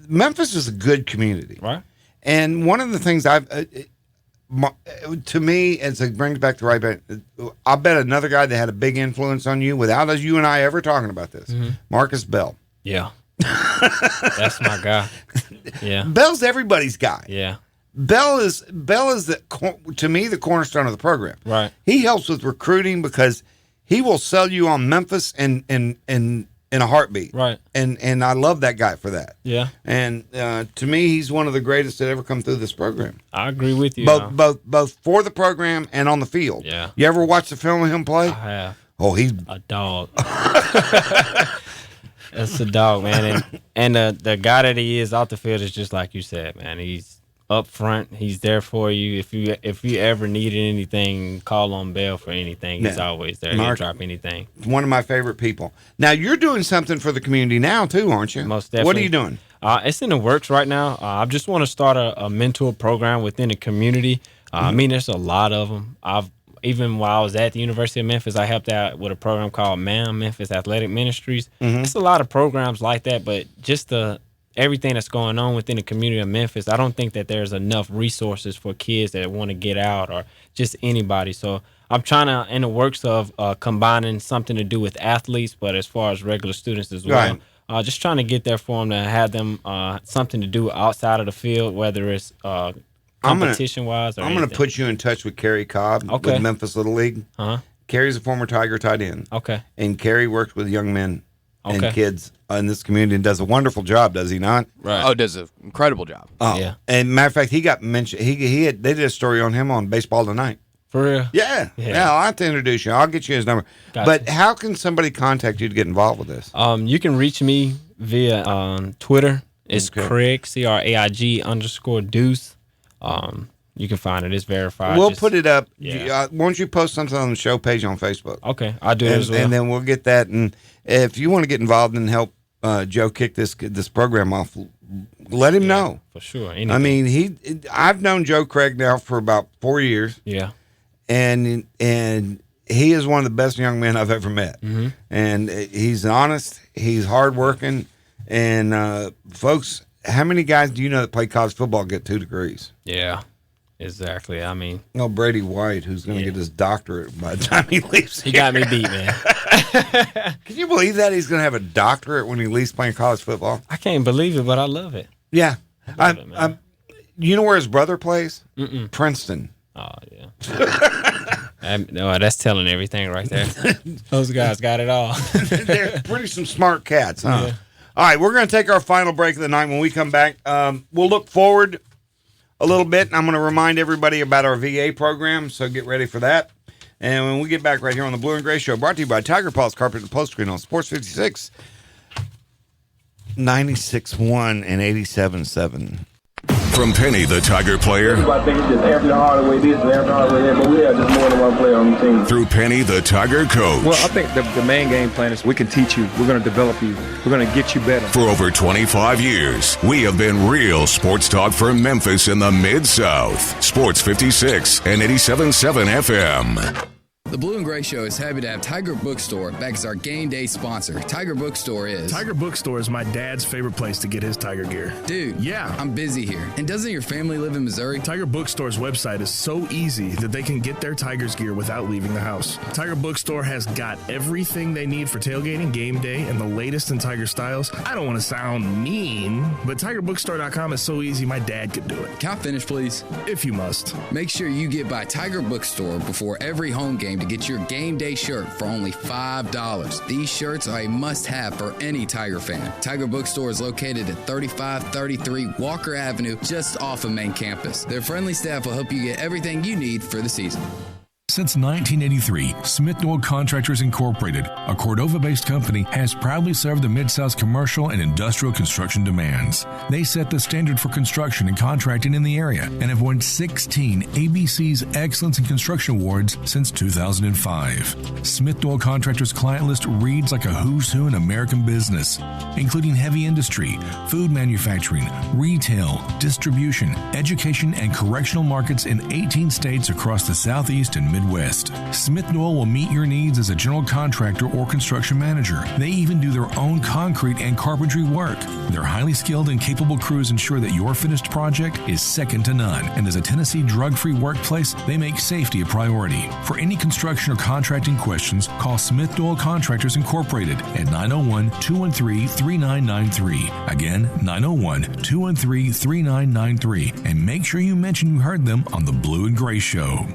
Memphis is a good community. Right. And one of the things to me, as it brings back to right back, I bet another guy that had a big influence on you without us, you and I ever talking about this, Marcus Bell. Yeah. That's my guy. Yeah. Bell's everybody's guy. Yeah. Bell is to me the cornerstone of the program. Right. He helps with recruiting because he will sell you on Memphis in a heartbeat. Right. And I love that guy for that. Yeah. And to me, he's one of the greatest that ever come through this program. I agree with you. Both for the program and on the field. Yeah. You ever watch the film of him play? I have. Oh, he's a dog. That's a dog, man. And the guy that he is off the field is just like you said, man. He's up front. He's there for you. If you ever needed anything, call on Bell for anything. He's always there. He'll drop anything. One of my favorite people. Now, you're doing something for the community now, too, aren't you? Most definitely. What are you doing? It's in the works right now. I just want to start a mentor program within the community. I mean, there's a lot of them. Even while I was at the University of Memphis, I helped out with a program called MAM, Memphis Athletic Ministries. It's a lot of programs like that, but just everything that's going on within the community of Memphis, I don't think that there's enough resources for kids that want to get out or just anybody. So I'm trying to, in the works of combining something to do with athletes, but as far as regular students as well. Right. Just trying to get there for them to have them something to do outside of the field, whether it's competition-wise or I'm going to put you in touch with Kerry Cobb with Memphis Little League. Kerry's a former Tiger tight end. Okay. And Kerry works with young men and kids in this community and does a wonderful job, does he not? Right. Oh, does an incredible job. Oh, yeah. And matter of fact, he got mentioned. They did a story on him on Baseball Tonight. For real? Yeah. I'll have to introduce you. I'll get you his number. Gotcha. But how can somebody contact you to get involved with this? You can reach me via Twitter. It's Craig, CRAIG_Deuce. You can find it. It's verified. We'll put it up. Yeah. Won't you post something on the show page on Facebook? Okay. I'll do that as well. And then we'll get that. And if you want to get involved and help Joe kick this program off, let him know. For sure. Anything. I mean, I've known Joe Craig now for about 4 years. Yeah. And he is one of the best young men I've ever met. And he's honest. He's hardworking. And folks, how many guys do you know that play college football get 2 degrees? Yeah. Exactly. I mean, Brady White, who's going to get his doctorate by the time he leaves. He got me beat, man. Can you believe that he's going to have a doctorate when he leaves playing college football? I can't believe it, but I love it. Yeah. You know where his brother plays? Princeton. Oh, yeah. No, that's telling everything right there. Those guys got it all. They're pretty some smart cats, huh? Yeah. All right, we're going to take our final break of the night. When we come back, we'll look forward a little bit, and I'm going to remind everybody about our VA program, so get ready for that. And when we get back right here on the Blue and Gray Show, brought to you by Tiger Paws Carpet and Post Screen on Sports 56, 96.1 and 87.7. From Penny, the Tiger player, I think it's just Anthony Hardaway this and Anthony Hardaway that, but we have just more than one player on the team. through Penny, the Tiger coach. Well, I think the main game plan is we can teach you, we're going to develop you, we're going to get you better. For over 25 years, we have been real sports talk for Memphis in the Mid-South. Sports 56 and 87.7 FM. The Blue and Gray Show is happy to have Tiger Bookstore back as our game day sponsor. Tiger Bookstore is... Tiger Bookstore is my dad's favorite place to get his Tiger gear. Dude, yeah, I'm busy here. And doesn't your family live in Missouri? Tiger Bookstore's website is so easy that they can get their Tigers gear without leaving the house. Tiger Bookstore has got everything they need for tailgating, game day, and the latest in Tiger styles. I don't want to sound mean, but TigerBookstore.com is so easy my dad could do it. Can I finish, please? If you must. Make sure you get by Tiger Bookstore before every home game to get your game day shirt for only $5. These shirts are a must-have for any Tiger fan. Tiger Bookstore is located at 3533 Walker Avenue, just off of main campus. Their friendly staff will help you get everything you need for the season. Since 1983, Smith Noel Contractors Incorporated, a Cordova-based company, has proudly served the Mid-South's commercial and industrial construction demands. They set the standard for construction and contracting in the area and have won 16 ABC's Excellence in Construction Awards since 2005. Smith Noel Contractors' client list reads like a who's who in American business, including heavy industry, food manufacturing, retail, distribution, education, and correctional markets in 18 states across the Southeast and Midwest. Smith Noel will meet your needs as a general contractor or construction manager. They even do their own concrete and carpentry work. Their highly skilled and capable crews ensure that your finished project is second to none. And as a Tennessee drug-free workplace, they make safety a priority. For any construction or contracting questions, call Smith Noel Contractors Incorporated at 901-213-3993. Again, 901-213-3993. And make sure you mention you heard them on the Blue and Gray Show.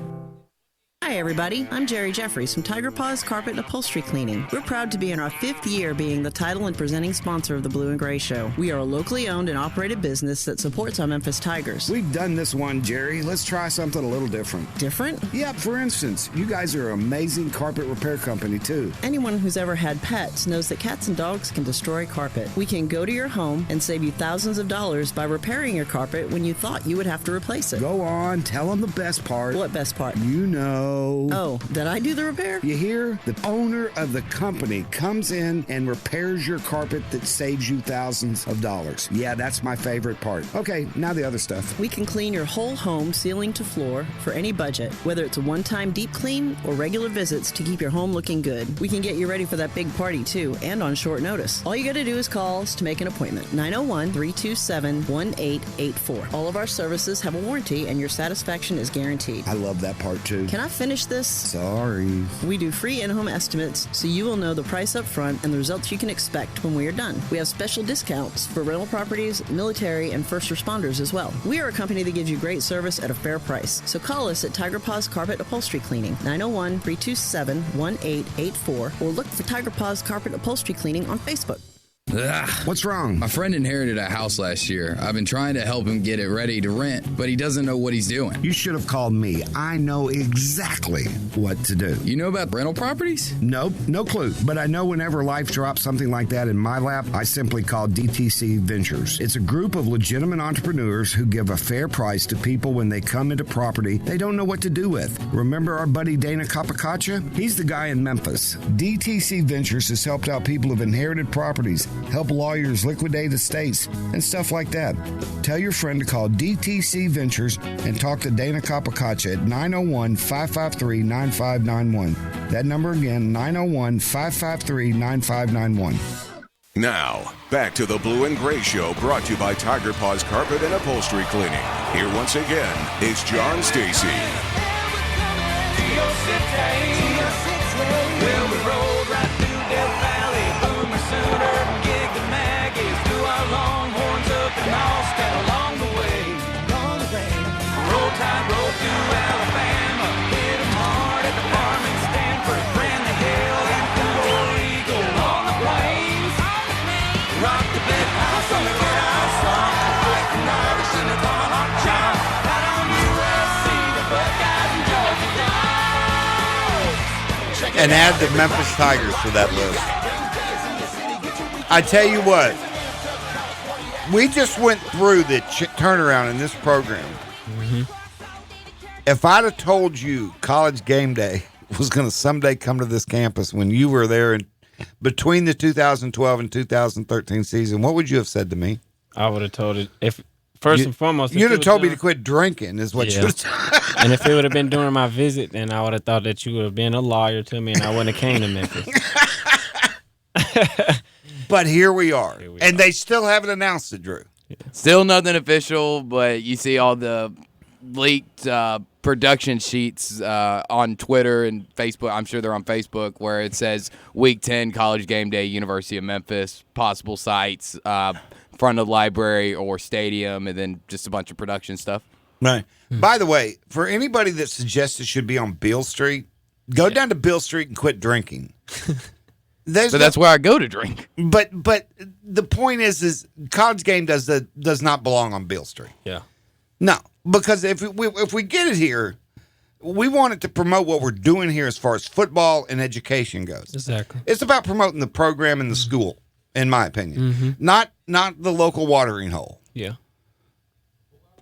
Hi everybody, I'm Jerry Jeffries from Tiger Paws Carpet and Upholstery Cleaning. We're proud to be in our 5th year being the title and presenting sponsor of the Blue and Gray Show. We are a locally owned and operated business that supports our Memphis Tigers. We've done this one, Jerry. Let's try something a little different. Different? Yeah, for instance, you guys are an amazing carpet repair company too. Anyone who's ever had pets knows that cats and dogs can destroy carpet. We can go to your home and save you thousands of dollars by repairing your carpet when you thought you would have to replace it. Go on, tell them the best part. What best part? You know. Oh, did I do the repair? You hear? The owner of the company comes in and repairs your carpet that saves you thousands of dollars. Yeah, that's my favorite part. Okay, now the other stuff. We can clean your whole home ceiling to floor for any budget, whether it's a one-time deep clean or regular visits to keep your home looking good. We can get you ready for that big party too, and on short notice. All you got to do is call us to make an appointment. 901-327-1884. All of our services have a warranty and your satisfaction is guaranteed. I love that part too. Can I finish this? Sorry. We do free in-home estimates, so you will know the price up front and the results you can expect when we are done. We have special discounts for rental properties, military, and first responders as well. We are a company that gives you great service at a fair price. So call us at Tiger Paws Carpet Upholstery Cleaning, 901-327-1884, or look for Tiger Paws Carpet Upholstery Cleaning on Facebook. Ugh. What's wrong? My friend inherited a house last year. I've been trying to help him get it ready to rent, but he doesn't know what he's doing. You should have called me. I know exactly what to do. You know about rental properties? Nope, no clue. But I know whenever life drops something like that in my lap, I simply call DTC Ventures. It's a group of legitimate entrepreneurs who give a fair price to people when they come into property they don't know what to do with. Remember our buddy Dana Capacacha? He's the guy in Memphis. DTC Ventures has helped out people who've inherited properties, help lawyers liquidate estates, and stuff like that. Tell your friend to call DTC Ventures and talk to Dana Capacacha at 901-553-9591. That number again, 901-553-9591. Now, back to the Blue and Gray Show, brought to you by Tiger Paws Carpet and Upholstery Cleaning. Here once again is John Stacy. Well, we rode right through Death Valley, Boomer Sooner, Gig the Maggies, through our Longhorns up in Austin along the way. Roll Tide rode through Alabama, hit 'em hard at the farm in Stanford, ran the hill and through War Eagle on the plains. Rock the big house on the courthouse lawn, fight the Norris in the tomahawk chop, right on USC, the Buckeyes and Georgia Dogs. And add the Memphis Tigers to that list. I tell you what, We just went through the turnaround in this program. Mm-hmm. If I'd have told you College Game Day was going to someday come to this campus when you were there between the 2012 and 2013 season, what would you have said to me? I would have told it if first and foremost. You'd have told me to quit drinking, is what you would have. And if it would have been during my visit, then I would have thought that you would have been a lawyer to me, and I wouldn't have came to Memphis. But here we are, and they still haven't announced it, Drew. Still nothing official, but you see all the leaked production sheets on Twitter and Facebook. I'm sure they're on Facebook, where it says Week 10 College Game Day, University of Memphis, possible sites, front of the library or stadium, and then just a bunch of production stuff. Right. By the way, for anybody that suggests it should be on Beale Street, go down to Beale Street and quit drinking. So that's where I go to drink. But the point is College Game does not belong on Beale Street. Yeah. No, because if we get it here, we want it to promote what we're doing here as far as football and education goes. Exactly. It's about promoting the program and the school, in my opinion. Not the local watering hole. Yeah.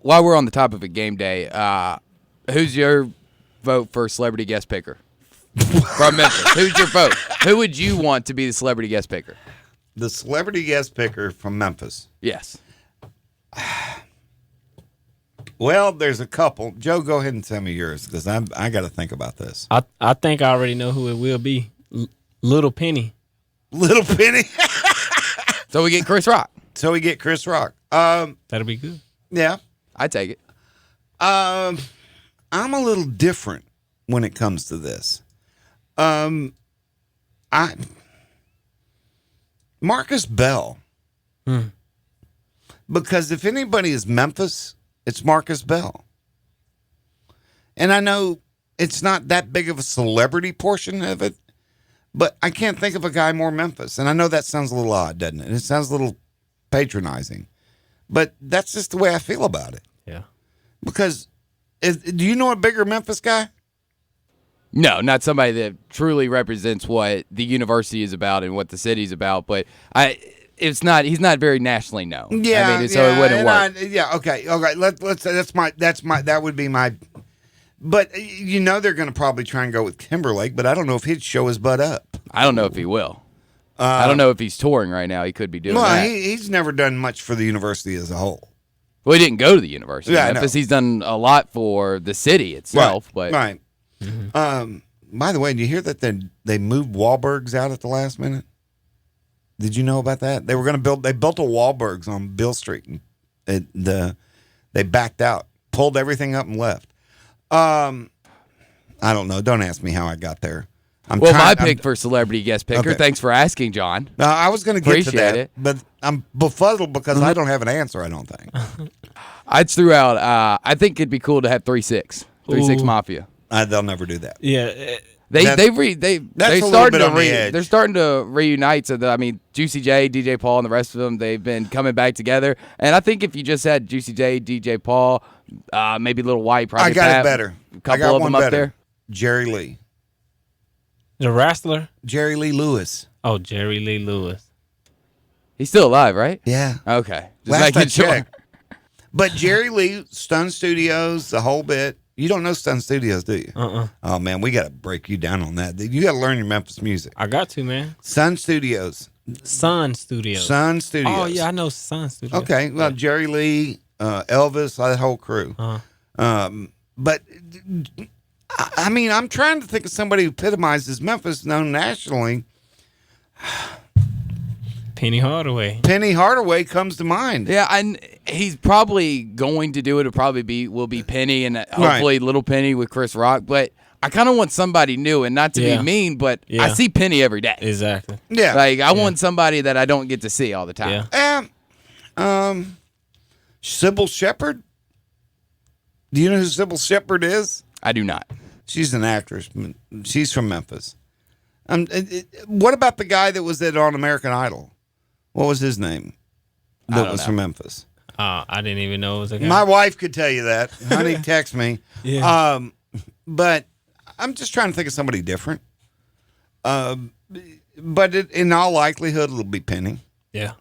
While we're on the topic of game day, who's your vote for celebrity guest picker from Memphis? Who's your vote? Who would you want to be the celebrity guest picker? The celebrity guest picker from Memphis. Yes. Well, there's a couple. Joe, go ahead and tell me yours, because I got to think about this. I think I already know who it will be. Little Penny. Little Penny. So we get Chris Rock. That'll be good. Yeah. I take it. I'm a little different when it comes to this. Marcus Bell. Because if anybody is Memphis, it's Marcus Bell. And I know it's not that big of a celebrity portion of it, but I can't think of a guy more Memphis. And I know that sounds a little odd, doesn't it? It sounds a little patronizing. But that's just the way I feel about it. Yeah. Because do you know a bigger Memphis guy? No, not somebody that truly represents what the university is about and what the city's about. But he's not very nationally known. Yeah, I mean, so it wouldn't work. Okay. Let's say that would be my. But you know they're going to probably try and go with Timberlake, but I don't know if he'd show his butt up. I don't know if he will. I don't know if he's touring right now. He could be doing that. He's never done much for the university as a whole. Well, he didn't go to the university Yeah, of Memphis. He's done a lot for the city itself. Right. By the way, did you hear that they moved Wahlbergs out at the last minute? Did you know about that? They were going to they built a Wahlbergs on Beale Street, and they backed out, pulled everything up and left. I don't know. Don't ask me how I got there. My pick for celebrity guest picker. Okay. Thanks for asking, John. I was going to get to that, it. but I'm befuddled because I don't have an answer, I don't think. I threw out, I think it'd be cool to have 3-6 Mafia. They'll never do that. Yeah. They're starting to reunite. So Juicy J, DJ Paul, and the rest of them, they've been coming back together. And I think if you just had Juicy J, DJ Paul, maybe Little White, probably I got it better. A couple of them up there. Jerry Lee. The wrestler? Jerry Lee Lewis. Oh, Jerry Lee Lewis. He's still alive, right? Yeah. Okay. Just making sure. But Jerry Lee, Stun Studios, the whole bit. You don't know Stun Studios, do you? Oh, man, we got to break you down on that. You got to learn your Memphis music. I got to, man. Sun Studios. Sun Studios. Oh, yeah, I know Sun Studios. Okay, well, Jerry Lee, Elvis, that whole crew. But, I'm trying to think of somebody who epitomizes Memphis, known nationally. Penny Hardaway. Penny Hardaway comes to mind. Yeah, and he's probably going to do it. Will be Penny and hopefully Little Penny with Chris Rock. But I kind of want somebody new, and not to be mean, but I see Penny every day. Exactly. Yeah. I want somebody that I don't get to see all the time. Yeah. Sybil Shepherd. Do you know who Sybil Shepherd is? I do not. She's an actress. She's from Memphis. What about the guy that was on American Idol? What was his name? That was from Memphis. I didn't even know it was a guy. My wife could tell you that. Honey, text me. Yeah. But I'm just trying to think of somebody different. But in all likelihood, it'll be Penny. Yeah.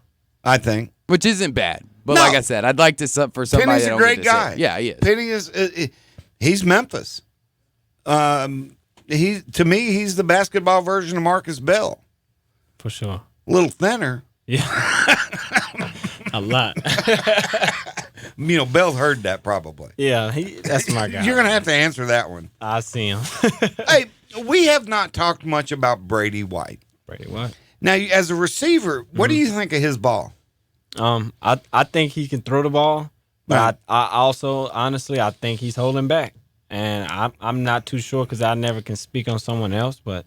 I think. Which isn't bad. But No. like I said, I'd like to for somebody. Penny's that a don't get great to guy. sit. Yeah, he is. Penny is. He's Memphis. To me, he's the basketball version of Marcus Bell. For sure. A little thinner. Yeah. A lot. Bell heard that probably. Yeah, that's my guy. You're going to have to answer that one. I see him. Hey, we have not talked much about Brady White. Brady White. Now, as a receiver, what do you think of his ball? I think he can throw the ball, but Right. I also honestly I think he's holding back, and I'm not too sure because I never can speak on someone else, but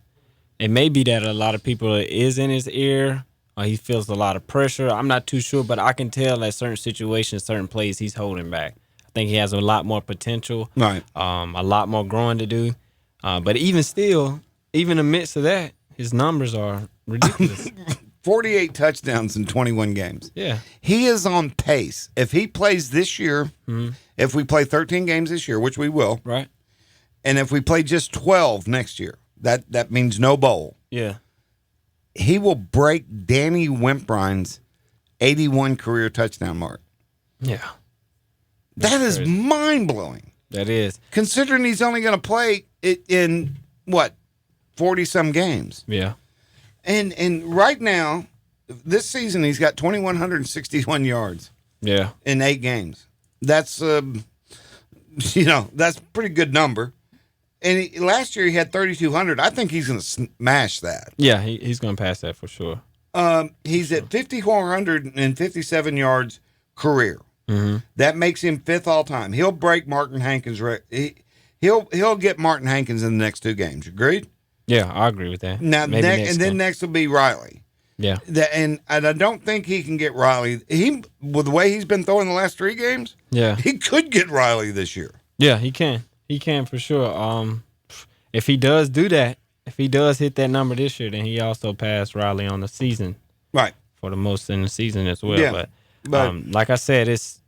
it may be that a lot of people is in his ear. Or he feels a lot of pressure. I'm not too sure, but I can tell at certain situations, certain plays, he's holding back. I think he has a lot more potential, Right. A lot more growing to do. But even still, even amidst of that, his numbers are ridiculous. 48 touchdowns in 21 games. Yeah. He is on pace. If he plays this year, if we play 13 games this year, which we will, right? And if we play just 12 next year, that means no bowl. Yeah. He will break Danny Wimprine's 81 career touchdown mark. Yeah. That is crazy. mind-blowing. That is. Considering he's only going to play it in, 40-some games. Yeah. And right now, this season, he's got 2,161 yards. Yeah. In 8 games. That's, that's a pretty good number. And last year he had 3,200. I think he's going to smash that. Yeah, he's going to pass that for sure. He's at 5,457 yards career. Mm-hmm. That makes him 5th all time. He'll break Martin Hankins' record. He'll get Martin Hankins in the next 2 games. Agreed? Yeah, I agree with that. Now, next will be Riley. Yeah. And I don't think he can get Riley. With the way he's been throwing the last 3 games, yeah, he could get Riley this year. Yeah, he can. He can for sure. If he does do that, if he does hit that number this year, then he also passed Riley on the season. Right. For the most in the season as well. Yeah, but like I said, it's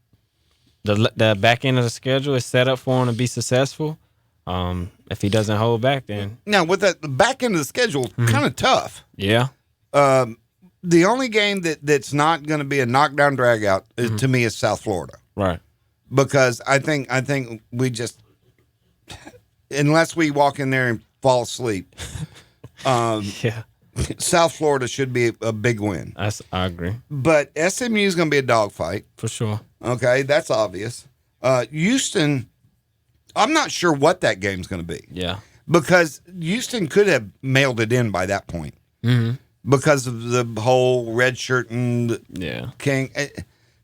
the back end of the schedule is set up for him to be successful. If he doesn't hold back, then now with the back end of the schedule, kind of tough. Yeah. The only game that's not going to be a knockdown drag out to me is South Florida. Right. Because I think we just, unless we walk in there and fall asleep, yeah, South Florida should be a big win. I agree. But SMU is going to be a dogfight for sure. Okay, that's obvious. Houston, I'm not sure what that game's going to be. Yeah, because Houston could have mailed it in by that point. Because of the whole red shirt and King.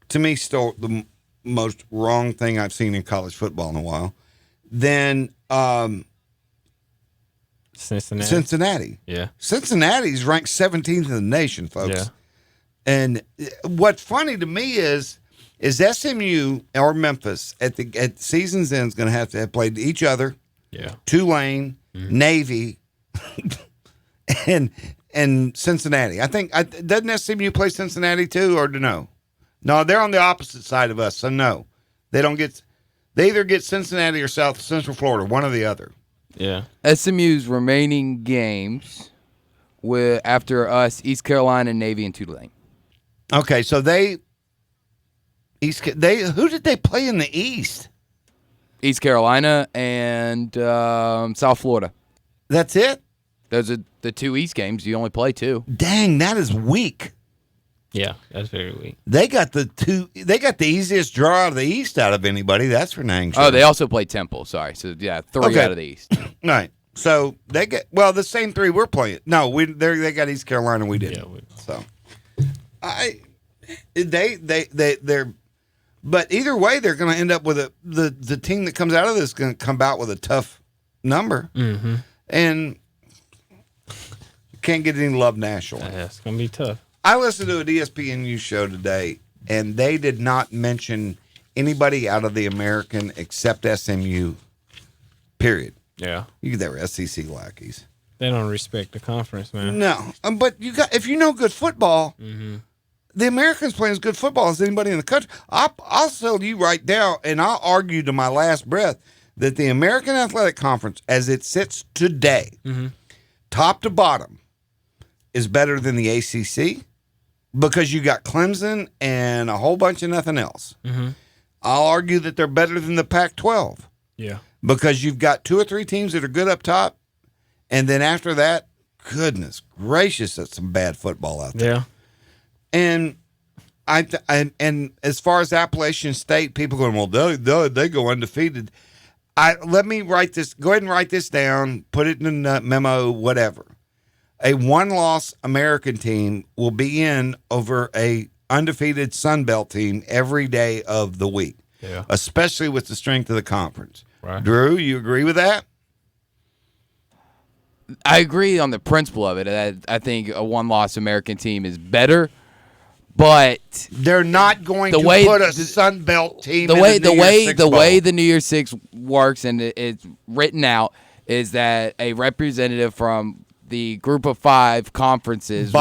To me, still the most wrong thing I've seen in college football in a while. Then Cincinnati. Yeah. Cincinnati's ranked 17th in the nation, folks. Yeah. And what's funny to me is SMU or Memphis at season's end is going to have played each other. Yeah. Tulane, Navy, and Cincinnati. I think doesn't SMU play Cincinnati too, or no? No, they're on the opposite side of us, so no, they don't get. They either get Cincinnati or South Central Florida, one or the other. Yeah. SMU's remaining games were after us, East Carolina, Navy, and Tulane. Okay, so who did they play in the East? East Carolina and South Florida. That's it? Those are the 2 East games. You only play 2. Dang, that is weak. Yeah, that's very weak. They got the easiest draw out of the East out of anybody. That's for dang sure. Oh, they also play Temple. Sorry. So, yeah, 3 out of the East. Right. So they get the same 3 we're playing. No, they got East Carolina. We didn't. Yeah, so they're. But either way, they're going to end up with the team that comes out of this is going to come out with a tough number, and can't get any love nationally. Yeah, it's going to be tough. I listened to an ESPNU show today, and they did not mention anybody out of the American except SMU. Period. Yeah, they were SEC lackeys. They don't respect the conference, man. No, but if you know good football. The Americans playing as good football as anybody in the country. I'll tell you right now, and I'll argue to my last breath, that the American Athletic Conference, as it sits today, top to bottom, is better than the ACC, because you got Clemson and a whole bunch of nothing else. Mm-hmm. I'll argue that they're better than the Pac-12 Yeah. because you've got 2 or 3 teams that are good up top, and then after that, goodness gracious, that's some bad football out there. Yeah. And and as far as Appalachian State, people going, well, they go undefeated. Let me write this. Go ahead and write this down. Put it in a memo, whatever. A 1-loss American team will be in over a undefeated Sun Belt team every day of the week, especially with the strength of the conference. Right. Drew, you agree with that? I agree on the principle of it. I think a 1-loss American team is better, but they're not going to put a Sun Belt team. The in way the New Year's Six works and it's written out is that a representative from the Group of 5 conferences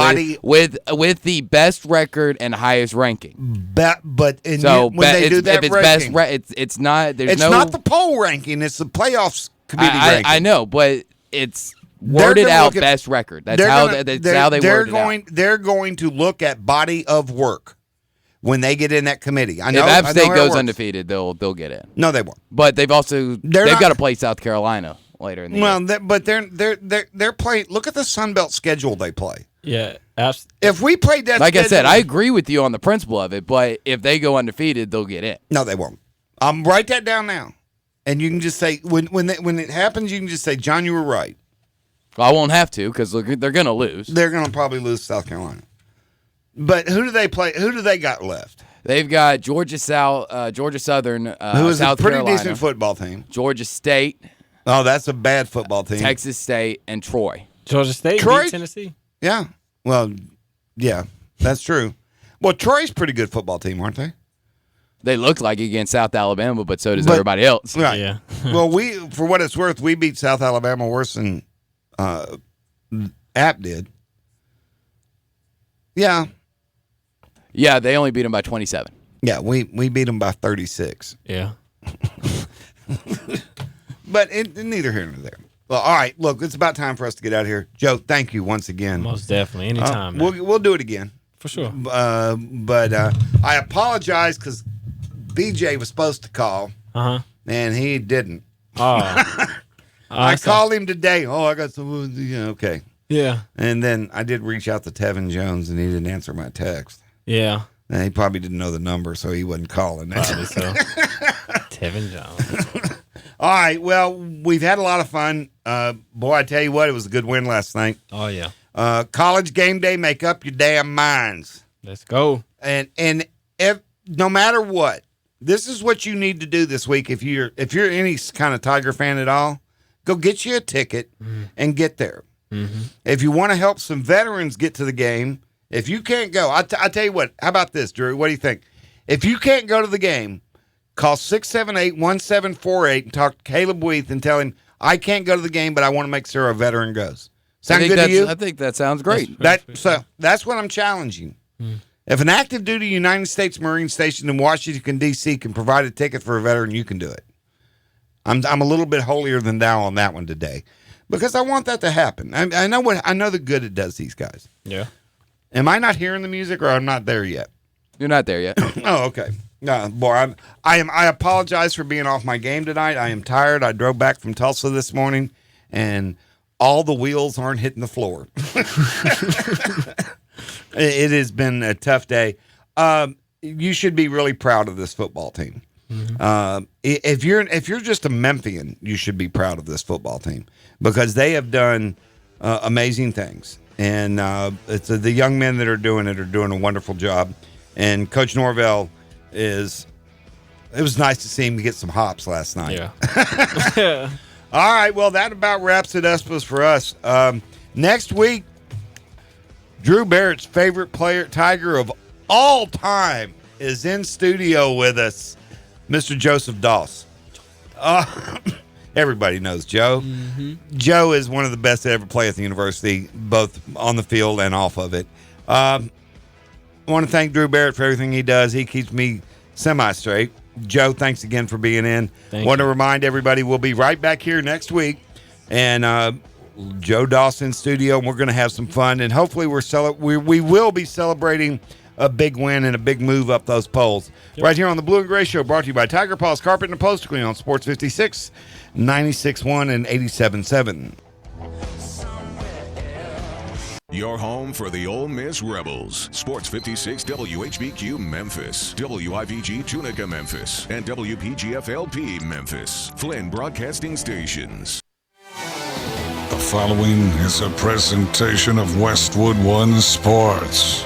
with the best record and highest ranking. But when they do that ranking, it's not. It's not the poll ranking. It's the playoffs committee ranking. I know, but it's worded out best record. That's how they word it out. They're going to look at body of work when they get in that committee. I know. If App State goes undefeated, they'll get in. No, they won't. But they've got to play South Carolina later in the year. But they're playing. Look at the Sun Belt schedule they play. Yeah. If we played that, like I said, I agree with you on the principle of it. But if they go undefeated, they'll get in. No, they won't. Write that down now, and you can just say when it happens, you can just say, John, you were right. Well, I won't have to because they're going to lose. They're going to probably lose South Carolina. But who do they play? Who do they got left? They've got Georgia Southern, who is South a pretty Carolina, decent football team. Georgia State. Oh, that's a bad football team. Texas State and Troy. Georgia State beat Tennessee. Yeah. Well, yeah, that's true. Well, Troy's a pretty good football team, aren't they? They look like it against South Alabama, but so does everybody else. Right. Yeah. Well, for what it's worth, we beat South Alabama worse than App did. Yeah. Yeah, they only beat them by 27. Yeah, we beat them by 36. Yeah. But neither here nor there. Well, all right. Look, it's about time for us to get out of here. Joe, thank you once again. Most definitely. Anytime. We'll do it again. For sure. But I apologize because BJ was supposed to call. And he didn't. Oh. I called him today. Oh, I got some. Okay. Yeah. And then I did reach out to Tevin Jones, and he didn't answer my text. Yeah. And he probably didn't know the number, so he wasn't calling. Probably so. Tevin Jones. All right. Well, we've had a lot of fun. Boy, I tell you what, it was a good win last night. Oh, yeah. College game day, make up your damn minds. Let's go. And if no matter what, this is what you need to do this week. If you're any kind of Tiger fan at all, go get you a ticket and get there. Mm-hmm. If you want to help some veterans get to the game, if you can't go, I tell you what. How about this, Drew? What do you think? If you can't go to the game, call 678-1748 and talk to Caleb Weath and tell him I can't go to the game, but I want to make sure a veteran goes. Sound good to you? I think that sounds great. That's what I'm challenging. If an active duty United States Marine stationed in Washington, D.C. can provide a ticket for a veteran, you can do it. I'm a little bit holier than thou on that one today because I want that to happen. I know the good it does these guys. Yeah. Am I not hearing the music or I'm not there yet? You're not there yet. Oh, okay. No, boy, I apologize for being off my game tonight. I am tired. I drove back from Tulsa this morning, and all the wheels aren't hitting the floor. It has been a tough day. You should be really proud of this football team. Mm-hmm. If you're just a Memphian, you should be proud of this football team because they have done amazing things, and it's the young men that are doing a wonderful job. And Coach Norvell it was nice to see him get some hops last night. Yeah. All right, well, that about wraps it up for us. Next week, Drew Barrett's favorite Tiger of all time is in studio with us, Mr. Joseph Doss. Everybody knows Joe. Mm-hmm. Joe is one of the best to ever play at the university, both on the field and off of it. I want to thank Drew Barrett for everything he does. He keeps me semi-straight. Joe, thanks again for being in. Want to remind everybody we'll be right back here next week, and Joe Dawson studio, and we're going to have some fun. And hopefully we will be celebrating a big win and a big move up those polls. Yep. Right here on the Blue and Gray Show, brought to you by Tiger Paws Carpet and Upholstery on Sports 56, 96.1, and 87.7. Your home for the Ole Miss Rebels. Sports 56 WHBQ Memphis, WIVG Tunica Memphis, and WPGF-LP Memphis. Flynn Broadcasting Stations. The following is a presentation of Westwood One Sports.